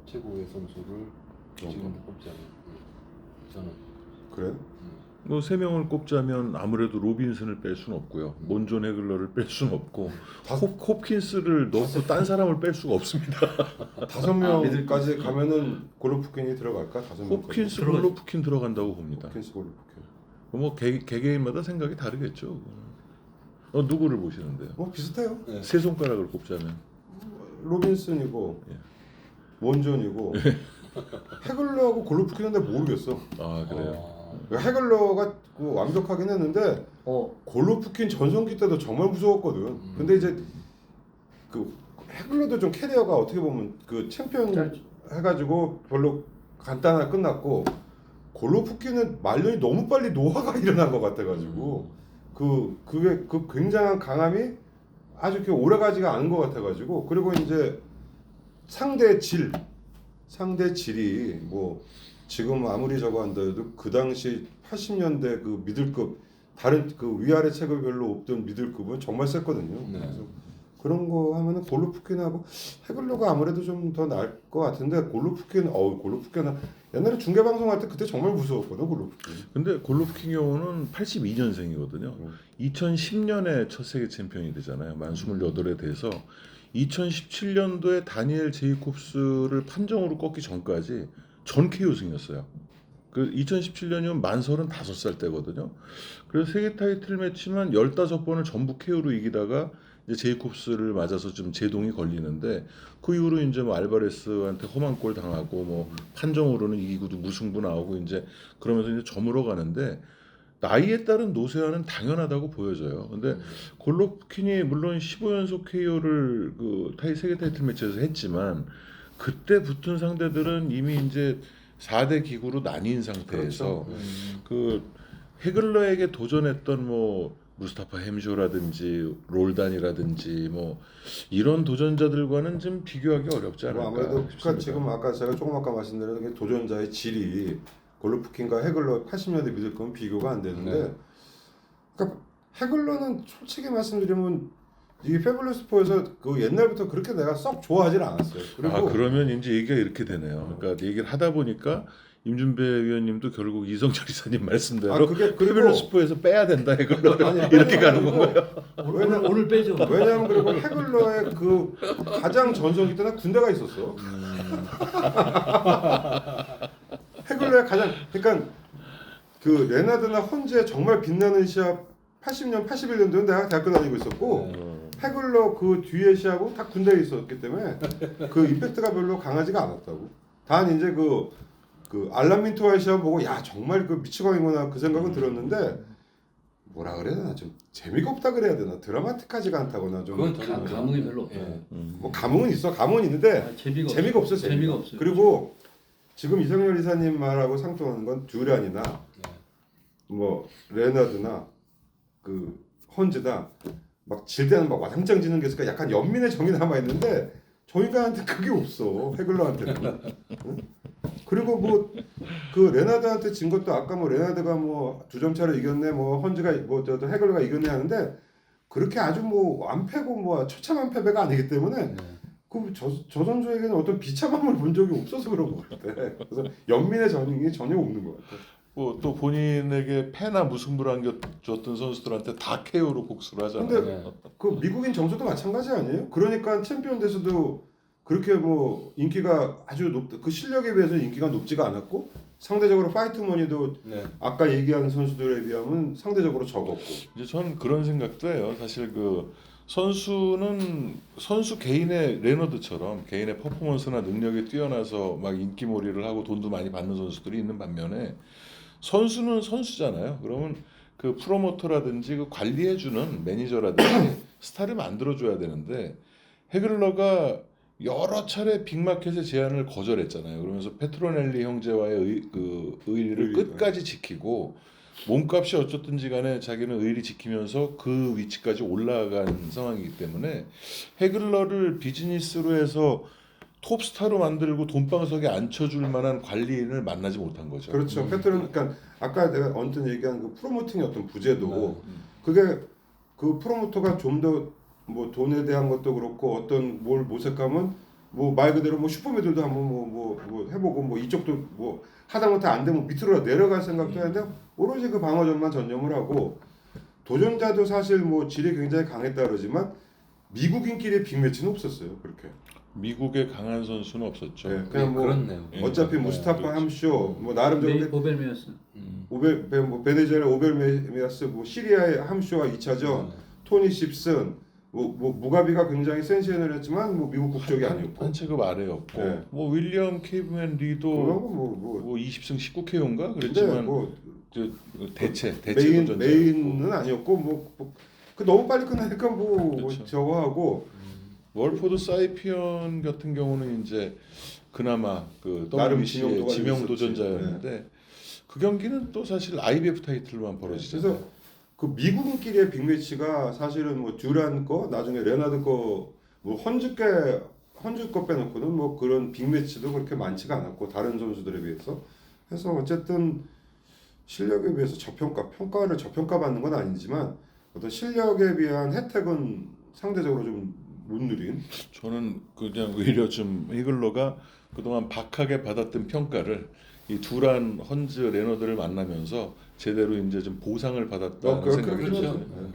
최고의 선수를 지금 꼽자면 저는 그래? 뭐 세 명을 꼽자면 아무래도 로빈슨을 뺄 수는 없고요. 몬존 헤글러를 뺄 수는 없고 홉킨스를 넣고 딴 사람을 뺄 수가 없습니다. 5명까지 가면은 골로프킨이 들어갈까? 5명. 홉킨스 골로프킨 들어간다고 봅니다. 홉킨스 골로프킨. 뭐 개개인마다 생각이 다르겠죠. 누구를 보시는데요? 뭐 비슷해요. 네. 세 손가락을 꼽자면 로빈슨이고 예. 몬존이고 헤글러하고 골로프킨은 내가 모르겠어. 아 그래요. 헤글러가 그 완벽하긴 했는데 골로프킨 전성기 때도 정말 무서웠거든. 근데 이제 그 헤글러도 좀 캐리어가 어떻게 보면 그 챔피언 해가지고 별로 간단하게 끝났고 골로프킨은 말년이 너무 빨리 노화가 일어난 것 같아가지고 그게 그 굉장한 강함이 아주 이렇게 오래가지가 않은 것 같아가지고 그리고 이제 상대 질이 뭐 지금 아무리 저거 한다해도 그 당시 80년대 그 미들급 다른 그 위아래 체급이 별로 없던 미들급은 정말 셌거든요. 네. 그래서 그런 거 하면은 골로프킨하고 헤글러가 아무래도 좀 더 나을 것 같은데 골로프킨은 옛날에 중계 방송할 때 그때 정말 무서웠거든 골로프킨. 근데 골로프킨 경우는 82년생이거든요. 2010년에 첫 세계 챔피언이 되잖아요. 만 28에 돼서 2017년도에 다니엘 제이콥스를 판정으로 꺾기 전까지 전 KO승이었어요. 그 2017년이면 만 35살 때거든요. 그래서 세계 타이틀 매치만 15번을 전부 KO로 이기다가 이제 제이콥스를 맞아서 좀 제동이 걸리는데 그 이후로 이제 뭐 알바레스한테 험한 골 당하고 뭐 판정으로는 이기고도 무승부 나오고 이제 그러면서 이제 저물어 가는데 나이에 따른 노쇠화는 당연하다고 보여져요. 근데 골로프킨이 물론 15연속 KO를 그 세계 타이틀 매치에서 했지만 그때 붙은 상대들은 이미 이제 4대 기구로 나뉜 상태에서 그렇죠. 그 헤글러에게 도전했던 뭐 무스타파 햄쇼라든지 롤단이라든지 뭐 이런 도전자들과는 좀 비교하기 어렵지 않을까 뭐 아무래도 싶습니다. 그러니까 지금 아까 제가 조금 아까 말씀드린 게 도전자의 질이 골로프킨과 헤글러 80년대 미들급은 비교가 안 되는데 네. 그러니까 헤글러는 솔직히 말씀드리면 이 패블러스포에서 그 옛날부터 그렇게 내가 썩 좋아하질 않았어요. 그리고 그러면 이제 얘기가 이렇게 되네요. 그러니까 얘기를 하다 보니까 임준배 위원님도 결국 이성철 이사님 말씀대로 그리고 패블러스포에서 빼야 된다 이걸로 아니, 이렇게 가는 건가요? 오늘 빼죠. 왜냐하면 그리고 헤글러의 그 가장 전성기 때는 군대가 있었어. 헤글러의 가장 그러니까 그 레나드나 헌즈의 정말 빛나는 시합 80년 81년도는 내가 대학교 다니고 있었고 헤글러 그 뒤에 시합은 다 군대에 있었기 때문에 그 임팩트가 별로 강하지가 않았다고. 단 이제 그 알람 민트와의 시합 보고 야 정말 그 미치광이구나 그 생각은 들었는데 뭐라 그래야 되나 좀 재미가 없다 그래야 되나 드라마틱하지가 않다거나 좀 그건 저는 감흥이 별로 없다. 예. 뭐 감흥은 있어 감흥은 있는데 재미가 없어 재미가 없어요. 그리고 지금 이성열 이사님 말하고 상통하는 건 듀란이나 네. 뭐 레나드나 그 헌즈다 막 질 때는 막 와장창 지는 게 있으니까 약간 연민의 정이 남아 있는데 저희가한테 그게 없어 헤글러한테는. 응? 그리고 뭐 그 레나드한테 진 것도 아까 뭐 레나드가 뭐 2점 차로 이겼네 뭐 헌즈가 뭐 저 헤글러가 이겼네 하는데 그렇게 아주 뭐 완패고 뭐 처참한 패배가 아니기 때문에 저 선수에게는 어떤 비참함을 본 적이 없어서 그런 것 같아. 그래서 연민의 전이 전혀 없는 것 같아. 뭐 또 본인에게 패나 무승부를 안겨줬던 선수들한테 다 KO로 복수를 하잖아요. 근데 그 미국인 점수도 마찬가지 아니에요? 그러니까 챔피언 돼서도 그렇게 뭐 인기가 아주 그 실력에 비해서 인기가 높지가 않았고 상대적으로 파이트 머니도 네. 아까 얘기한 선수들에 비하면 상대적으로 적었고. 이제 저는 그런 생각도 해요. 사실 그 선수는 선수 개인의 레너드처럼 개인의 퍼포먼스나 능력이 뛰어나서 막 인기몰이를 하고 돈도 많이 받는 선수들이 있는 반면에 선수는 선수잖아요. 그러면 그 프로모터라든지 그 관리해주는 매니저라든지 스타를 만들어줘야 되는데 헤글러가 여러 차례 빅마켓의 제안을 거절했잖아요. 그러면서 페트로넬리 형제와의 의리를 끝까지 지키고 몸값이 어쨌든지 간에 자기는 의리 지키면서 그 위치까지 올라간 상황이기 때문에 헤글러를 비즈니스로 해서 톱스타로 만들고 돈방석에 앉혀줄 만한 관리인을 만나지 못한 거죠. 그렇죠. 패트런 그러니까 아까 내가 언뜻 얘기한 그 프로모팅의 어떤 부재도 네. 그게 그 프로모터가 좀 더 뭐 돈에 대한 것도 그렇고 어떤 뭘 모색하면 뭐 말 그대로 뭐 슈퍼매들도 한번 뭐 해보고 뭐 이쪽도 뭐 하다못해 안 되면 밑으로 내려갈 생각도 하는데 오로지 그 방어전만 전념을 하고 도전자도 사실 뭐 질이 굉장히 강했다 그러지만 미국인끼리의 빅매치는 없었어요. 그렇게. 미국에 강한 선수는 없었죠. 네, 그냥 뭐 그렇네요. 어차피 네, 무스타파 그렇죠. 함쇼 뭐 나름대로 오벨메어스. 뭐 베네수엘라 오벨메아스 뭐 시리아의 함쇼와 2차전 토니 십슨 뭐 무가비가 굉장히 센세이션했지만 뭐 미국 국적이 아니었고 한 체급 아래였고 네. 뭐 윌리엄 케이브맨 리도 뭐 20승 19KO인가 근데 그랬지만 뭐 저 대체 메인은 아니었고 그 너무 빨리 끝나니까 뭐 그렇죠. 저거 하고 월포드 사이피언 같은 경우는 이제 그나마 그 나름 WBC의 지명도가 지명 있었지. 도전자였는데 그 경기는 또 사실 IBF 타이틀로만 벌어지잖아요. 그래서 그 미국인끼리의 빅매치가 사실은 뭐 듀란 거 나중에 레나드 거뭐 헌즈 거 빼놓고는 뭐 그런 빅매치도 그렇게 많지가 않았고 다른 선수들에 비해서 해서 어쨌든 실력에 비해서 평가를 저평가받는 건 아니지만 어떤 실력에 비한 혜택은 상대적으로 좀 못 누린 저는 그냥 오히려 좀 히글러가 그동안 박하게 받았던 평가를 이 두란, 헌즈, 레너드를 만나면서 제대로 이제 좀 보상을 받았다는 생각이 그렇죠. 들어요. 네.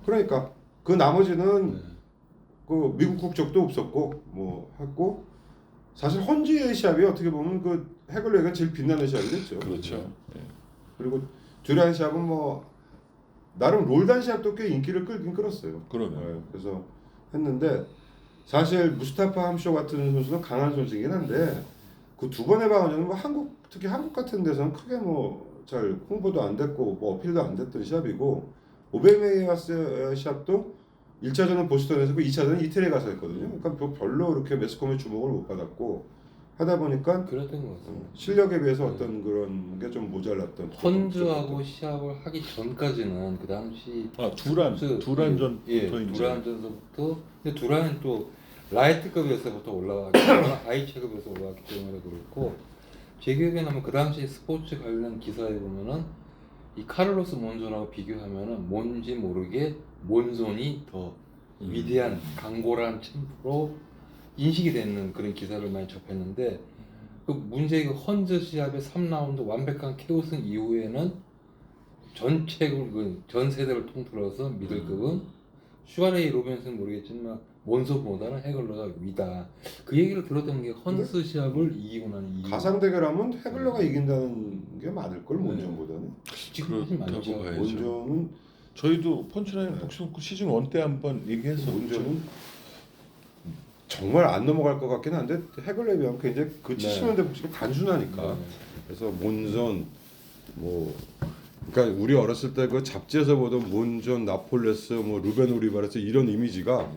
그러니까 그 나머지는 네. 그 미국 국적도 없었고 뭐 했고 사실 헌즈의 시합이 어떻게 보면 그 해글러가 제일 빛나는 시합이 됐죠. 그렇죠. 예. 그리고 듀란 시합은 뭐 나름 롤단 시합도 꽤 인기를 끌긴 끌었어요. 그러네요. 네, 그래서 했는데 사실 무스타파 함쇼 같은 선수는 강한 선수이긴 한데 그 두 번의 방어전은 뭐 특히 한국 같은 데서는 크게 뭐 잘 홍보도 안 됐고 뭐 어필도 안 됐던 시합이고 오베메이아스 시합도 1차전은 보스턴에서 했고 2차전은 이태리에 가서 했거든요. 그러니까 별로 그렇게 매스컴의 주목을 못 받았고 하다 보니까 그랬던 것 같습니다. 실력에 비해서 어떤 그런 게 좀 모자랐던 헌즈하고 시합을 하기 전까지는 그 당시 두란전부터 예, 이제 두란전서부터 근데 두란은 또 라이트급에서부터 올라가기 하이체급에서 올라갔기 때문에 그렇고 제 기억에 나면 그 당시 스포츠 관련 기사에 보면은 이 카를로스 몬존하고 비교하면은 뭔지 모르게 몬존이 더 위대한 강골한 챔프로 인식이 되는 그런 기사를 많이 접했는데 그 문제가 헌즈 시합의 3라운드 완벽한 KO승 이후에는 전 세대를 통틀어서 미들급은 슈가레이 로빈슨 모르겠지만 몬소보다는 해글러가 위다. 그 얘기를 들었던 게 헌스 시합을 이기고 난 이후. 가상 대결하면 해글러가 이긴다는 게 많을 걸 몬존보다는. 지금 훨씬 그렇다고 많죠. 봐야죠. 몬존은 저희도 펀치라인 복싱 시즌 1 때 한번 얘기했었죠. 몬존은 정말 안 넘어갈 것 같긴 한데 해글러에 비하면 굉장히 그 70년대 복싱이 단순하니까. 네. 그래서 몬존 뭐 그러니까 우리 어렸을 때 그 잡지에서 보던 몬존, 나폴레스, 뭐 루벤 오리바레스 이런 이미지가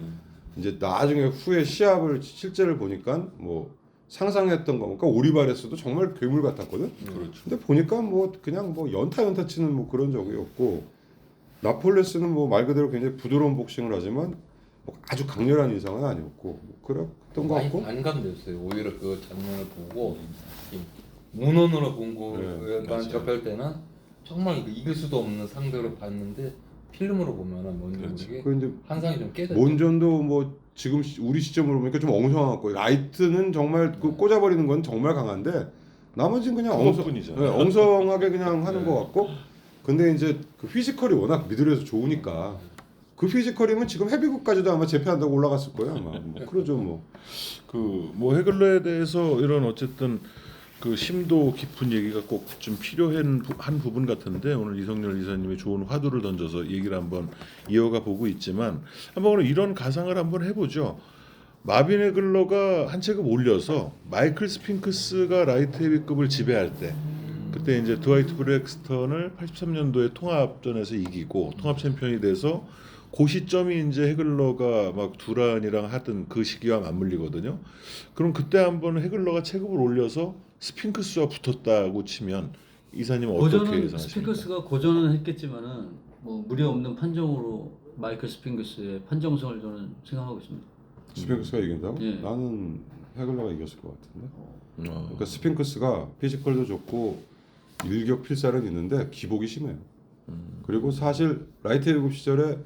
이제 나중에 후에 시합을 실제를 보니까 뭐 상상했던 거, 그러니까 오리바레스도 정말 괴물 같았거든. 그렇죠. 근데 보니까 뭐 그냥 뭐 연타 치는 뭐 그런 적이었고 나폴레스는 뭐 말 그대로 굉장히 부드러운 복싱을 하지만 뭐 아주 강렬한 인상은 아니었고 뭐 그랬던 것 많이 같고. 반감됐어요. 오히려 그 장면을 보고 이 문헌으로 본 거만 맞아요. 접할 때는 정말 이길 수도 없는 상대로 봤는데 필름으로 보면은 뭔지 그렇죠. 모르게 그런데 환상이 좀 깨졌죠. 몬존도 뭐 지금 우리 시점으로 보니까 좀 엉성하고 라이트는 정말 그 꽂아버리는 건 정말 강한데 나머지는 그냥 그것뿐이잖아요. 엉성하게 그냥 하는 네. 것 같고 근데 이제 그 피지컬이 워낙 미들에서 좋으니까 그 피지컬이면 지금 헤비급까지도 아마 재패한다고 올라갔을 거예요 아마 뭐 그러죠 뭐. 뭐 해글러에 대해서 이런 어쨌든 그 심도 깊은 얘기가 꼭 좀 필요한 한 부분 같은데 오늘 이성열 이사님이 좋은 화두를 던져서 얘기를 한번 이어가 보고 있지만 한번 오늘 이런 가상을 한번 해보죠. 마빈 해글러가 한 체급 올려서 마이클 스핑크스가 라이트 헤비급을 지배할 때 그때 이제 드와이트 브렉스턴을 83년도에 통합전에서 이기고 통합 챔피언이 돼서 그 시점이 이제 해글러가 막 두란이랑 하던 그 시기와 맞물리거든요. 그럼 그때 한번 해글러가 체급을 올려서 스핑크스와 붙었다고 치면 이사님 어떻게 고전은 예상하십니까? 스핑크스가 고전은 했겠지만은 뭐 무리 없는 판정으로 마이클 스핑크스의 판정성을 저는 생각하고 있습니다. 스핑크스가 이긴다고? 예. 나는 해글러가 이겼을 것 같은데. 그러니까 스핑크스가 피지컬도 좋고 일격 필살은 있는데 기복이 심해요. 그리고 사실 라이트 헤비급 시절에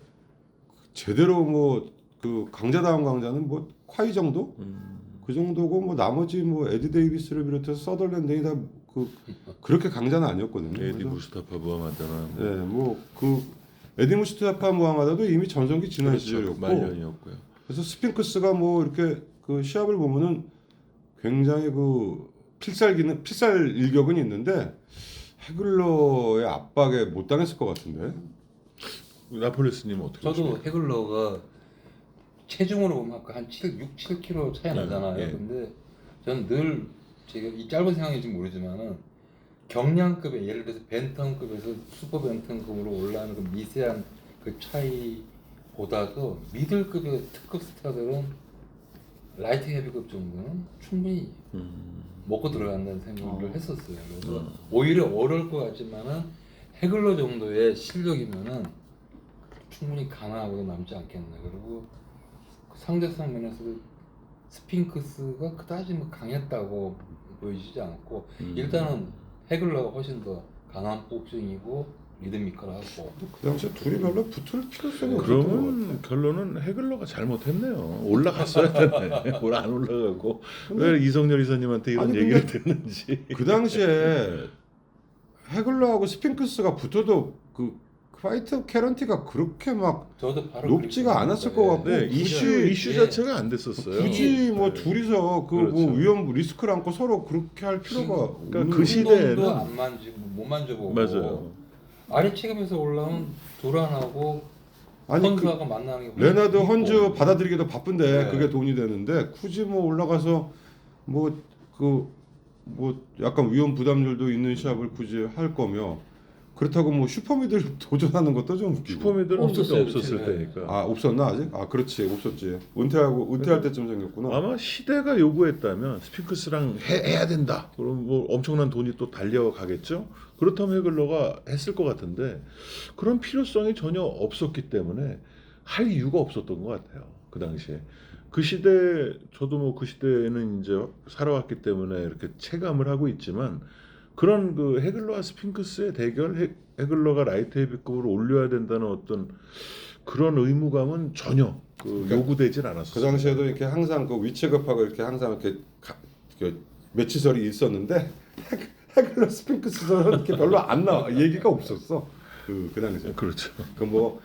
제대로 뭐 그 강자다운 강자는 뭐 콰이 정도? 그 정도고 뭐 나머지 뭐 에디 데이비스를 비롯해서 서덜랜드이 다 그렇게 강자는 아니었거든요. 에디 그래서 무스타파 무하마드나 예, 뭐 그 에디 무스타파 무하마드도 이미 전성기 지난 그렇죠. 시절이었고 말년이었고요. 그래서 스핑크스가 뭐 이렇게 그 시합을 보면은 굉장히 그 필살 일격은 있는데 해글러의 압박에 못 당했을 것 같은데. 나폴레스님 어떻게 저도 보십니까? 해글러가 체중으로 보면 아까 한 6, 7kg 차이 나잖아요. 예. 근데 저는 늘 제가 이 짧은 생각인지 모르지만은 경량급의 예를 들어서 벤턴급에서 슈퍼 벤턴급으로 올라가는 그 미세한 그 차이보다도 미들급의 특급 스타들은 라이트 헤비급 정도는 충분히 먹고 들어간다는 생각을 했었어요. 그래서 오히려 어려울 것 같지만은 해글러 정도의 실력이면은 충분히 가능하고도 남지 않겠나. 그리고 그 상대성 면에서도 스핑크스가 그다지 뭐 강했다고 보이지 않고 일단은 해글러가 훨씬 더 강한 복싱이고 리드미컬하고 그 당시에 둘이 별로 붙을 필요성이 없었던 것 같아요. 그러면 결론은 해글러가 잘못했네요. 올라갔어야 됐네. 뭘 안 올라가고 왜 이성열 이사님한테 이런 아니, 얘기를 근데 듣는지. 그 당시에 해글러하고 스핑크스가 붙어도 그 파이트 캐런티가 그렇게 막 저도 바로 높지가 그렇게 않았을 생각해요. 것 같고 네, 이슈 예. 자체가 안 됐었어요. 굳이 뭐 네. 둘이서 그 그렇죠. 뭐 위험 리스크를 안고 서로 그렇게 할 필요가 그러니까 없는 그 시대에는- 운동도 안 만지고 못 만져보고 맞아요. 아래 체급에서 올라온 두란하고 아니 그 헌수하고 만나는 게 레나드 있고. 헌즈 받아들이기도 바쁜데 네. 그게 돈이 되는데 굳이 뭐 올라가서 뭐 뭐 약간 위험 부담률도 있는 시합을 굳이 할 거며 그렇다고 뭐 슈퍼미들 도전하는 것도 좀 웃기고. 슈퍼미들은 없었어요, 없었을 그때. 때니까. 아 없었나 아직? 아 그렇지 없었지. 은퇴할 때쯤 생겼구나. 아마 시대가 요구했다면 스핑크스랑 해야 된다. 그럼 뭐 엄청난 돈이 또 달려가겠죠. 그렇다면 해글러가 했을 것 같은데 그런 필요성이 전혀 없었기 때문에 할 이유가 없었던 것 같아요. 그 당시에 그 시대 저도 뭐 그 시대에는 이제 살아왔기 때문에 이렇게 체감을 하고 있지만 그런 그 해글러와 스핑크스의 대결, 해글러가 라이트 헤비급으로 올려야 된다는 어떤 그런 의무감은 전혀 요구되질 않았어요. 그 당시에도 이렇게 항상 그 위체급하고 이렇게 항상 이렇게 매치설이 있었는데 해글러 스핑크스설은 이렇게 별로 안 나와 얘기가 없었어. 그 당시에. 그렇죠. 그 뭐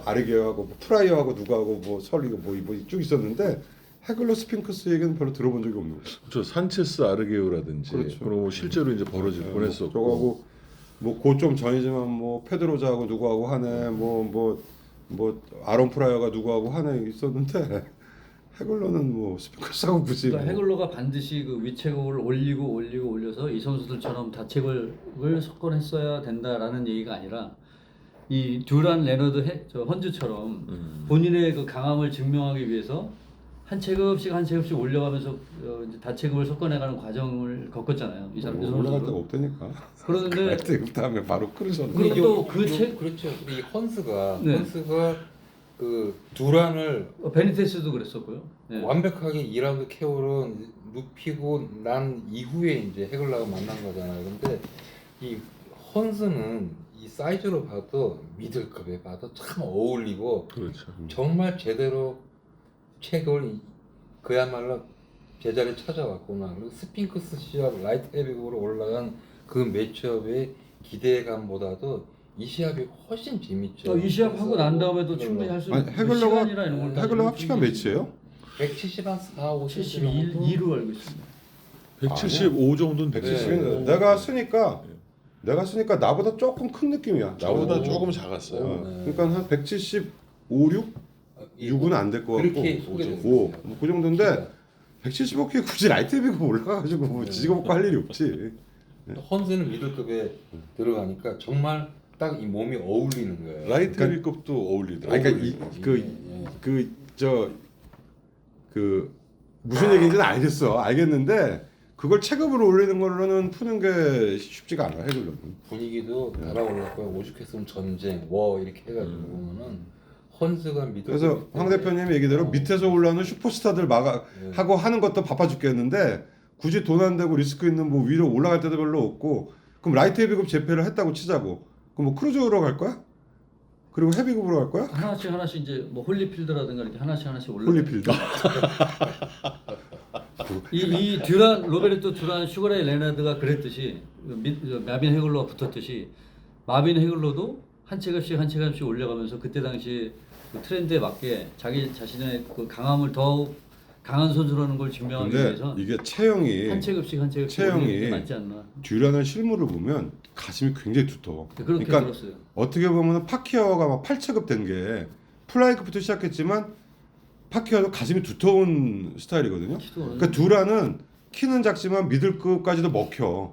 아르게어하고 뭐 프라이어하고 누구하고 뭐 설리고 뭐 쭉 있었는데 해글러 스핑크스 얘기는 별로 들어본 적이 없는 거죠. 저 산체스 아르게오라든지 그렇죠. 그리고 뭐 실제로 이제 벌어질 뻔했었고. 저거하고 뭐 좀 전이지만 뭐 페드로자하고 누구하고 하네 뭐 아론 프라이어가 누구하고 하네 있었는데 해글러는 뭐 스핑크스하고 굳이 그러니까 해글러가 반드시 그 위체급을 올려서 이 선수들처럼 다체급을 석권했어야 된다라는 얘기가 아니라 이 듀란 레너드 저 헌즈처럼 본인의 그 강함을 증명하기 위해서 한 체급씩 올려가면서 이제 다체급을 석권해가는 과정을 겪었잖아요. 이 사람 올라갈 데가 선수들은. 없다니까. 그런데 그 다음에 바로 끌으셨네. 그리고 또 그 그렇죠. 근데 이 헌스가 네. 그 두란을 베니테스도 그랬었고요. 네. 완벽하게 2라운드 KO로 눕히고 난 이후에 이제 해글러가 만난 거잖아요. 근데 이 헌스는 이 사이즈로 봐도 미들급에 봐도 참 어울리고 그렇죠. 정말 제대로 체급을 그야말로 제자리에 찾아왔구나. 그리고 스핑크스 시합 라이트 헤비급으로 올라간 그 매치업의 기대감보다도 이 시합이 훨씬 재밌죠. 이 시합 하고 난 다음에도 해글러. 충분히 할 수 아니 있는 해글러가 시간이나 이런 걸 해글러 합치가 몇이에요? 170한 4, 5, 72로 알고 있습니다. 175 정도는 네. 됐어요. 내가 쓰니까 나보다 조금 큰 느낌이야. 저보다 나보다 조금 작았어요. 그러니까 한 175, 6, 6은 안 될 것 같고 그렇게 소개됐어요. 5, 뭐그 정도인데 175kg 굳이 라이트 헤비급 올라가가지고 뭐 지지고 할 일이 없지. 헌스는 미들급에 들어가니까 정말 딱 이 몸이 어울리는 거예요. 라이트 그러니까- 헤비급도 어울리더라고요. 그러니까 그 무슨 얘기인지는 알겠는데 그걸 체급으로 올리는 걸로는 푸는 게 쉽지가 않아 해글러는. 분위기도 달아올랐고요. 오죽했으면 전쟁, 워 이렇게 해가지고 보면은 헌스가 미들. 그래서 황 대표님 얘기대로 밑에서 올라오는 슈퍼스타들 하고 하는 것도 바빠 죽겠는데 굳이 돈 안 되고 리스크 있는 뭐 위로 올라갈 때도 별로 없고 그럼 라이트 헤비급 재패를 했다고 치자고 그럼 뭐 크루즈로 갈 거야? 그리고 헤비급으로 갈 거야? 하나씩 이제 뭐 홀리필드라든가 이렇게 하나씩 올라. 홀리필드. 이 듀란 로베르토 듀란 슈거레이 레나드가 그랬듯이 마빈 헤글러가 붙었듯이 마빈 헤글러도 한 체급씩 올려가면서 그때 당시 그 트렌드에 맞게 자기 자신의 그 강함을 더욱 강한 선수라는 걸 증명하기 근데 위해서 이게 체형이 한 체급씩 체형이 올리는 게 맞지 않나. 듀란의 실물을 보면 가슴이 굉장히 두터워. 그렇게 그러니까 들었어요. 어떻게 보면 파키아오가 막 8체급 된 게 플라이급부터 시작했지만 파키아오도 가슴이 두터운 스타일이거든요. 그러니까 듀란은 키는 작지만 미들급까지도 먹혀.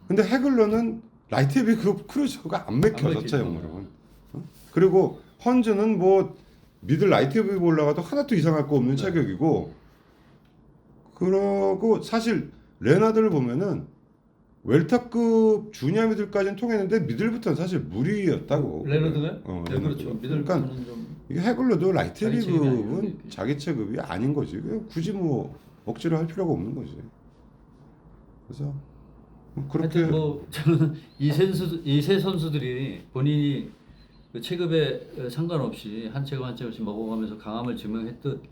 근데 헤글러는 라이트 헤비급 크루저가 안 맥혀 저 체형으로는. 그리고 헌즈는 뭐 미들 라이트 헤비 올라가도 하나도 이상할 거 없는 체격이고 그러고 사실 레나드를 보면은 웰터급 주니어 미들까지는 통했는데 미들부터는 사실 무리였다고. 레나드가요? 네, 레나드가. 그렇죠. 그러니까 미들부터는 좀 이게 헤글러도 라이트 자기 체급이 헤비급은 아니고. 자기 체급이 아닌 거지. 굳이 뭐 억지로 할 필요가 없는 거지. 그래서 그렇게 하여튼 뭐 저는 이 세 선수들이 본인이 그 체급에 상관없이 한 체급씩 먹어가면서 강함을 증명했듯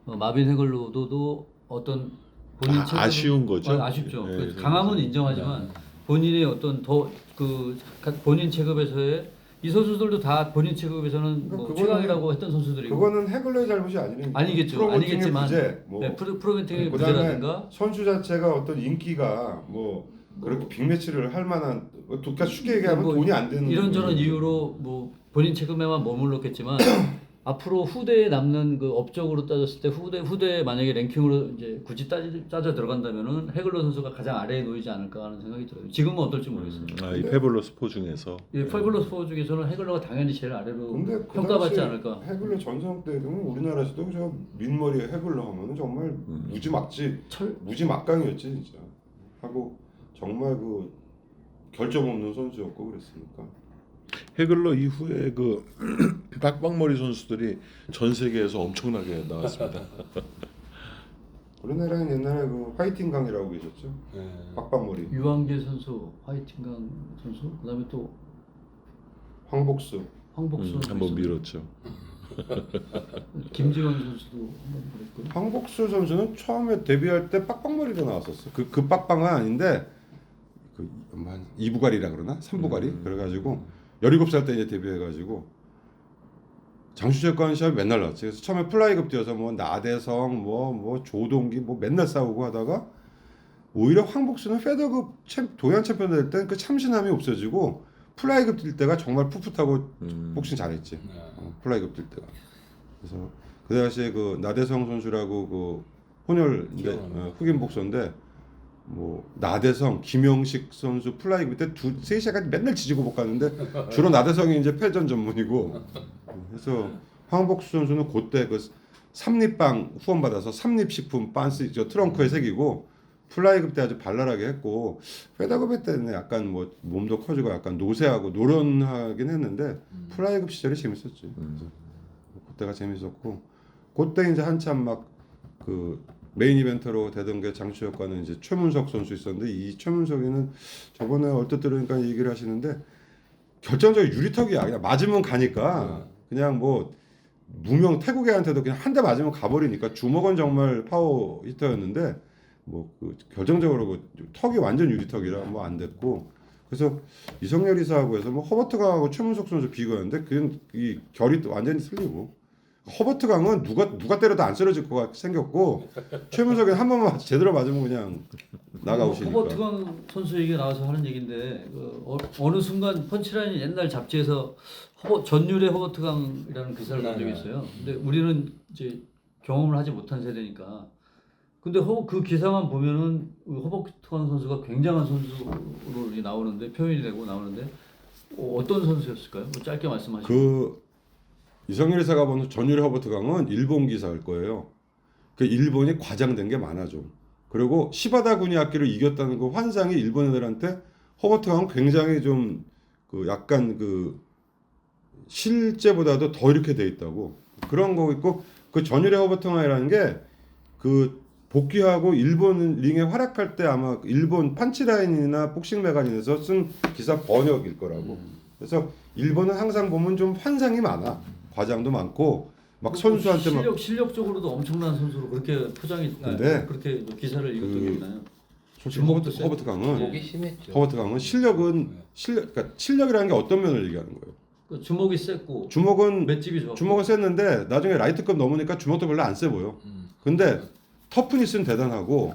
마빈 헤글로도 어떤 본인 체급은- 아쉬운 거죠. 아쉽죠. 예, 그 예, 강함은 인정하지만 본인의 어떤 더 그 본인 체급에서의 이 선수들도 다 본인 체급에서는 뭐 그거는- 최강이라고 했던 선수들이고 그거는 헤글러의 잘못이 아니니까. 아니겠죠. 프로모팅의 아니겠지만 부재, 뭐 네, 프로멘팅의 그다음에 부재라든가 선수 자체가 어떤 인기가 뭐 그렇게 빅매치를 할 만한 그러니까 쉽게 얘기하면 뭐 돈이 안 되는 이런저런 이유로 뭐 본인 체급에만 머물렀겠지만 앞으로 후대에 남는 그 업적으로 따졌을 때 후대 만약에 랭킹으로 이제 굳이 따져 들어간다면은 헤글러 선수가 가장 아래에 놓이지 않을까 하는 생각이 들어요. 지금은 어떨지 모르겠어요. 이 페블러스 포 중에서 이 페블러스 4 중에서는 헤글러가 당연히 제일 아래로 근데 그 평가받지 당시에 않을까. 헤글러 전성 때도 우리나라에서도 저 민머리 헤글러 하면은 정말 무지막강이었지 진짜. 하고 정말 그 결점 없는 선수였고 그랬으니까. 헤글러 이후에 그 빡빡머리 선수들이 전 세계에서 엄청나게 나왔습니다. 우리나라는 옛날에 그 화이팅강이라고 계셨죠. 네. 빡빡머리. 유한계 선수, 화이팅강 선수, 그다음에 또 황복수. 황복수 한번 선수, 밀었죠. 김지원 선수도 한번 그랬고. 황복수 선수는 처음에 데뷔할 때 빡빡머리로 나왔었어. 그 빡빡은 아닌데 한 2부갈이라 그러나 3부갈이 그래가지고 17살 때 이제 데뷔해가지고 장수재권 시합 맨날 나왔지. 그래서 처음에 플라이급 뛰어서 뭐 나대성 뭐 조동기 뭐 맨날 싸우고 하다가 오히려 황복수는 페더급 동양 챔피언 될 땐 그 참신함이 없어지고 플라이급 뛸 때가 정말 풋풋하고 복싱 잘했지. 플라이급 뛸 때가. 그래서 그 당시에 그 나대성 선수라고 그 혼혈인데 흑인 복서인데 뭐 나대성, 김영식 선수 플라이급 때 세 시간까지 맨날 지지고 못 가는데 주로 나대성이 이제 패전 전문이고 그래서 황복수 선수는 그때 그 삼립빵 후원 받아서 삼립식품 반스 저 트렁크에 새기고 플라이급 때 아주 발랄하게 했고 페더급 때는 약간 뭐 몸도 커지고 약간 노쇠하고 노련하긴 했는데 플라이급 시절이 재밌었지. 그래서 그때가 재밌었고 그때 이제 한참 막 그 메인 이벤터로 되던 게 장추혁과는 이제 최문석 선수 있었는데 이 최문석이는 저번에 얼핏 들으니까 얘기를 하시는데 결정적인 유리턱이야. 그냥 맞으면 가니까 그냥 뭐 무명 태국 애한테도 그냥 한 대 맞으면 가버리니까 주먹은 정말 파워 히터였는데 뭐 그 결정적으로 그 턱이 완전 유리턱이라 뭐 안 됐고 그래서 이성열 이사하고 해서 뭐 허버트 강하고 최문석 선수 비교였는데 그냥 이 결이 완전히 틀리고 허버트 강은 누가 때려도 안 쓰러질 것 같이 생겼고 최문석은 한 번만 제대로 맞으면 그냥 나가오시니까. 허버트 강 선수 얘기가 나와서 하는 얘기인데 어느 순간 펀치라인 옛날 잡지에서 전율의 허버트 강이라는 기사를 본 적이 있어요. 근데 우리는 이제 경험을 하지 못한 세대니까. 근데 그 기사만 보면은 허버트 강 선수가 굉장한 선수로 나오는데 표현이 되고 나오는데 어떤 선수였을까요? 뭐 짧게 말씀하시죠. 그 이성열 이사가 본 전율의 허버트 강은 일본 기사일 거예요. 그 일본이 과장된 게 많아 좀. 그리고 시바다 구니아키를 이겼다는 그 환상이 일본 애들한테 허버트 강은 굉장히 좀 그 약간 그 실제보다도 더 이렇게 돼 있다고 그런 거 있고 그 전율의 허버통이라는 게 그 복귀하고 일본 링에 활약할 때 아마 일본 판치라인이나 복싱매거진에서 쓴 기사 번역일 거라고. 그래서 일본은 항상 보면 좀 환상이 많아. 과장도 많고 막 선수한테 막 실력적으로도 엄청난 선수로 그렇게 포장이 근데 그렇게 기사를 읽었던 게 있나요? 솔직히 주먹도 세고. 허버트 강은 목이 심했죠. 허버트 강은 그러니까 실력이라는 게 어떤 면을 얘기하는 거예요. 그 주먹이 셌고 주먹은 맷집이 좋았고 주먹은 셌는데 나중에 라이트급 넘으니까 주먹도 별로 안 세 보여. 근데 터프니스는 대단하고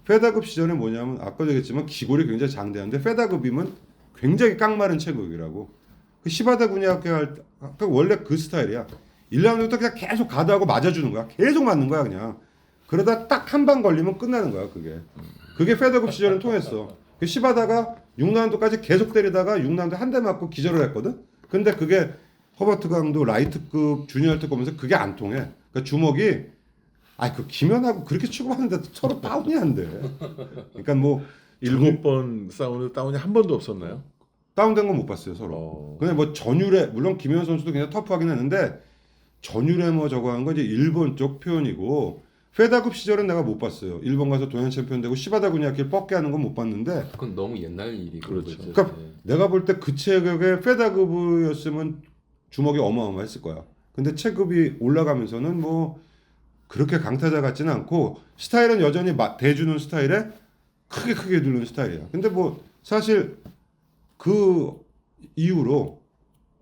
페다급 시절에 뭐냐면 아까도 얘기했지만 기골이 굉장히 장대한데 페다급이면 굉장히 깡마른 체격이라고. 그 시바다 군야학교 할 때 원래 그 스타일이야. 1라운드부터 그냥 계속 가드하고 맞아주는 거야. 계속 맞는 거야 그냥. 그러다 딱 한 방 걸리면 끝나는 거야 그게. 그게 페다급 시절은 통했어. 그 시바다가 6라운드까지 계속 때리다가 6라운드 한 대 맞고 기절을 했거든. 근데 그게 허버트 강도 라이트급 주니어급 오면서 그게 안 통해. 그러니까 주먹이 그 김연하고 그렇게 취급하는데 서로 다운이 안 돼. 그러니까 뭐 7번 싸우는데 다운이 한 번도 없었나요? 다운된 건 못 봤어요 서로. 근데 뭐 전율에 물론 김연 선수도 굉장히 터프하긴 했는데 전율에 뭐 저거 한 건 이제 일본 쪽 표현이고 페다급 시절은 내가 못 봤어요. 일본 가서 동양 챔피언 되고 시바다 군야키를 뻗게 하는 건 못 봤는데. 그건 너무 옛날 일이고. 그렇죠. 그러니까 내가 볼 때 그 체격의 페다급이었으면 주먹이 어마어마했을 거야. 근데 체급이 올라가면서는 뭐 그렇게 강타자 같지는 않고 스타일은 여전히 대주는 스타일에 크게 누르는 스타일이야. 근데 뭐 사실 그 이후로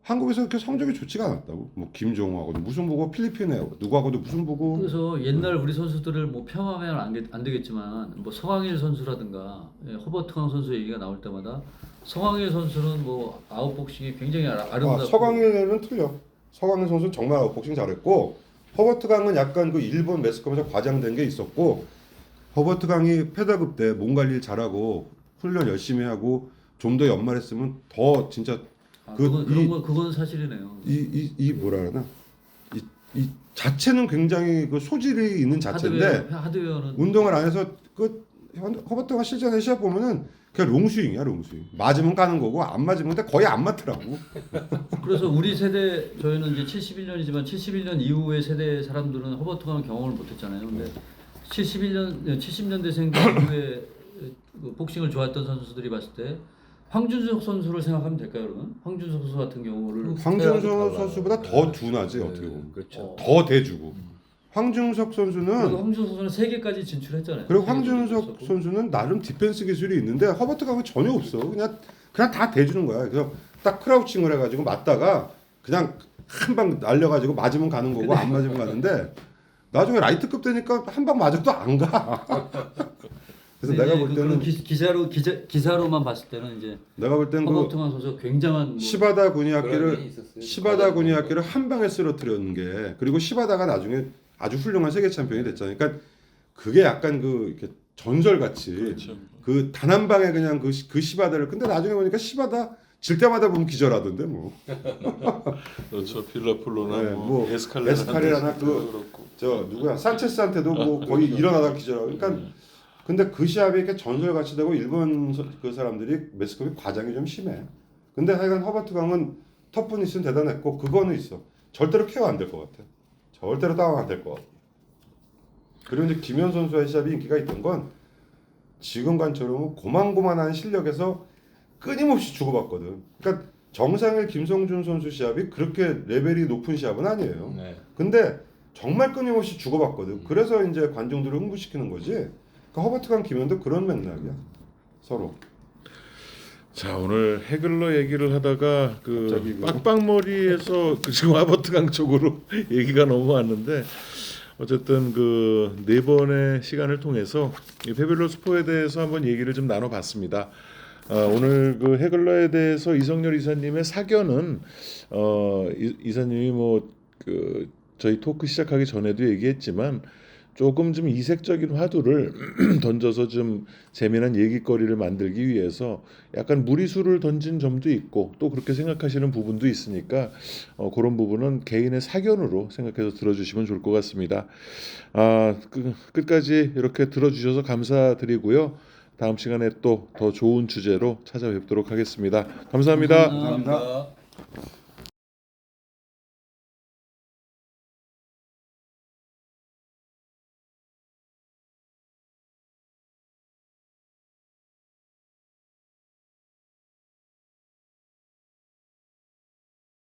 한국에서 그렇게 성적이 좋지가 않았다고. 뭐 김종호하고도 무슨 보고 필리핀하고 누구하고도 무슨 보고. 그래서 옛날 우리 선수들을 뭐 폄하하면 안 되겠지만 뭐 성황일 선수라든가 허버트 강 선수 얘기가 나올 때마다 성황일 선수는 뭐 아웃복싱이 굉장히 아름답고 서강일은 틀려. 서강일 선수는 정말 아웃복싱 잘했고 허버트 강은 약간 그 일본 매스컴에서 과장된 게 있었고 허버트 강이 페다급 때 몸 관리 잘하고 훈련 열심히 하고 좀 더 연말했으면 더 진짜 그건 사실이네요. 이 뭐라 그러나 이 자체는 굉장히 그 소질이 있는 자체인데 하드웨어는 운동을 안 해서 그 허버트가 실전에 시합 보면은 그냥 롱스윙이야 롱스윙. 맞으면 가는 거고 안 맞으면 근데 거의 안 맞더라고. 그래서 우리 세대 저희는 이제 71년이지만 71년 이후의 세대 사람들은 허버트 강 경험을 못했잖아요. 근데 70년대생 이후에 그 복싱을 좋아했던 선수들이 봤을 때 황준석 선수를 생각하면 될까요, 그러면? 황준석 선수 같은 경우를 황준석 선수보다 더 둔하지 어떻게 보면. 그렇죠. 더 대주고. 황준석 그리고 선수는 황준석 선수는 세계까지 진출했잖아요. 그리고 세계 황준석 진출했었고. 선수는 나름 디펜스 기술이 있는데 허버트 강은 전혀 없어. 그냥 다 대주는 거야. 그래서 딱 크라우칭을 해가지고 맞다가 그냥 한 방 날려가지고 맞으면 가는 거고 안 맞으면 가는데 나중에 라이트급 되니까 한 방 맞아도 안 가. 그래서 내가 볼 때는 기사로만 봤을 때는 이제 내가 볼 때는 허버트 그 강 선수가 굉장한 뭐 시바다 그런 면이 구니아키를 있었어요. 시바다 구니아키를 한 방에 쓰러뜨리는 게 그리고 시바다가 나중에 아주 훌륭한 세계 챔피언이 됐잖아요. 그러니까 그게 약간 그 이렇게 전설 같이 그렇죠. 그 단 한 방에 그냥 그 시바다를 근데 나중에 보니까 시바다 질 때마다 보면 기절하던데 뭐. 그렇죠. 필라플로나 네, 뭐 뭐 에스칼레라나 그렇고 저 누구야 산체스한테도 뭐 거의 일어나다 기절하고 그러니까 근데 그 시합이 이렇게 전설같이 되고 일본 그 사람들이 매스컴이 과장이 좀 심해. 근데 하여간 허버트 강은 터프니스는 대단했고 그거는 있어. 절대로 케어 안 될 것 같아. 절대로 다운 안 될 것 같고. 그리고 이제 김현 선수의 시합이 인기가 있던 건 지금 관처럼 고만고만한 실력에서 끊임없이 주고받거든. 그러니까 정상일 김성준 선수 시합이 그렇게 레벨이 높은 시합은 아니에요. 네. 근데 정말 끊임없이 주고받거든. 그래서 이제 관중들을 흥분시키는 거지. 그러니까 허버트 강 김현도 그런 맥락이야. 서로. 자 오늘 해글러 얘기를 하다가 그 갑자기 그- 빡빡머리에서 그 지금 아버트 강 쪽으로 얘기가 넘어왔는데 어쨌든 그 네 번의 시간을 통해서 이 페뷸러 스포에 대해서 한번 얘기를 좀 나눠봤습니다. 오늘 그 해글러에 대해서 이성열 이사님의 사견은 이사님이 뭐 그 저희 토크 시작하기 전에도 얘기했지만 조금 좀 이색적인 화두를 던져서 좀 재미난 얘기거리를 만들기 위해서 약간 무리수를 던진 점도 있고 또 그렇게 생각하시는 부분도 있으니까 그런 부분은 개인의 사견으로 생각해서 들어주시면 좋을 것 같습니다. 끝까지 이렇게 들어주셔서 감사드리고요. 다음 시간에 또 더 좋은 주제로 찾아뵙도록 하겠습니다. 감사합니다. 감사합니다.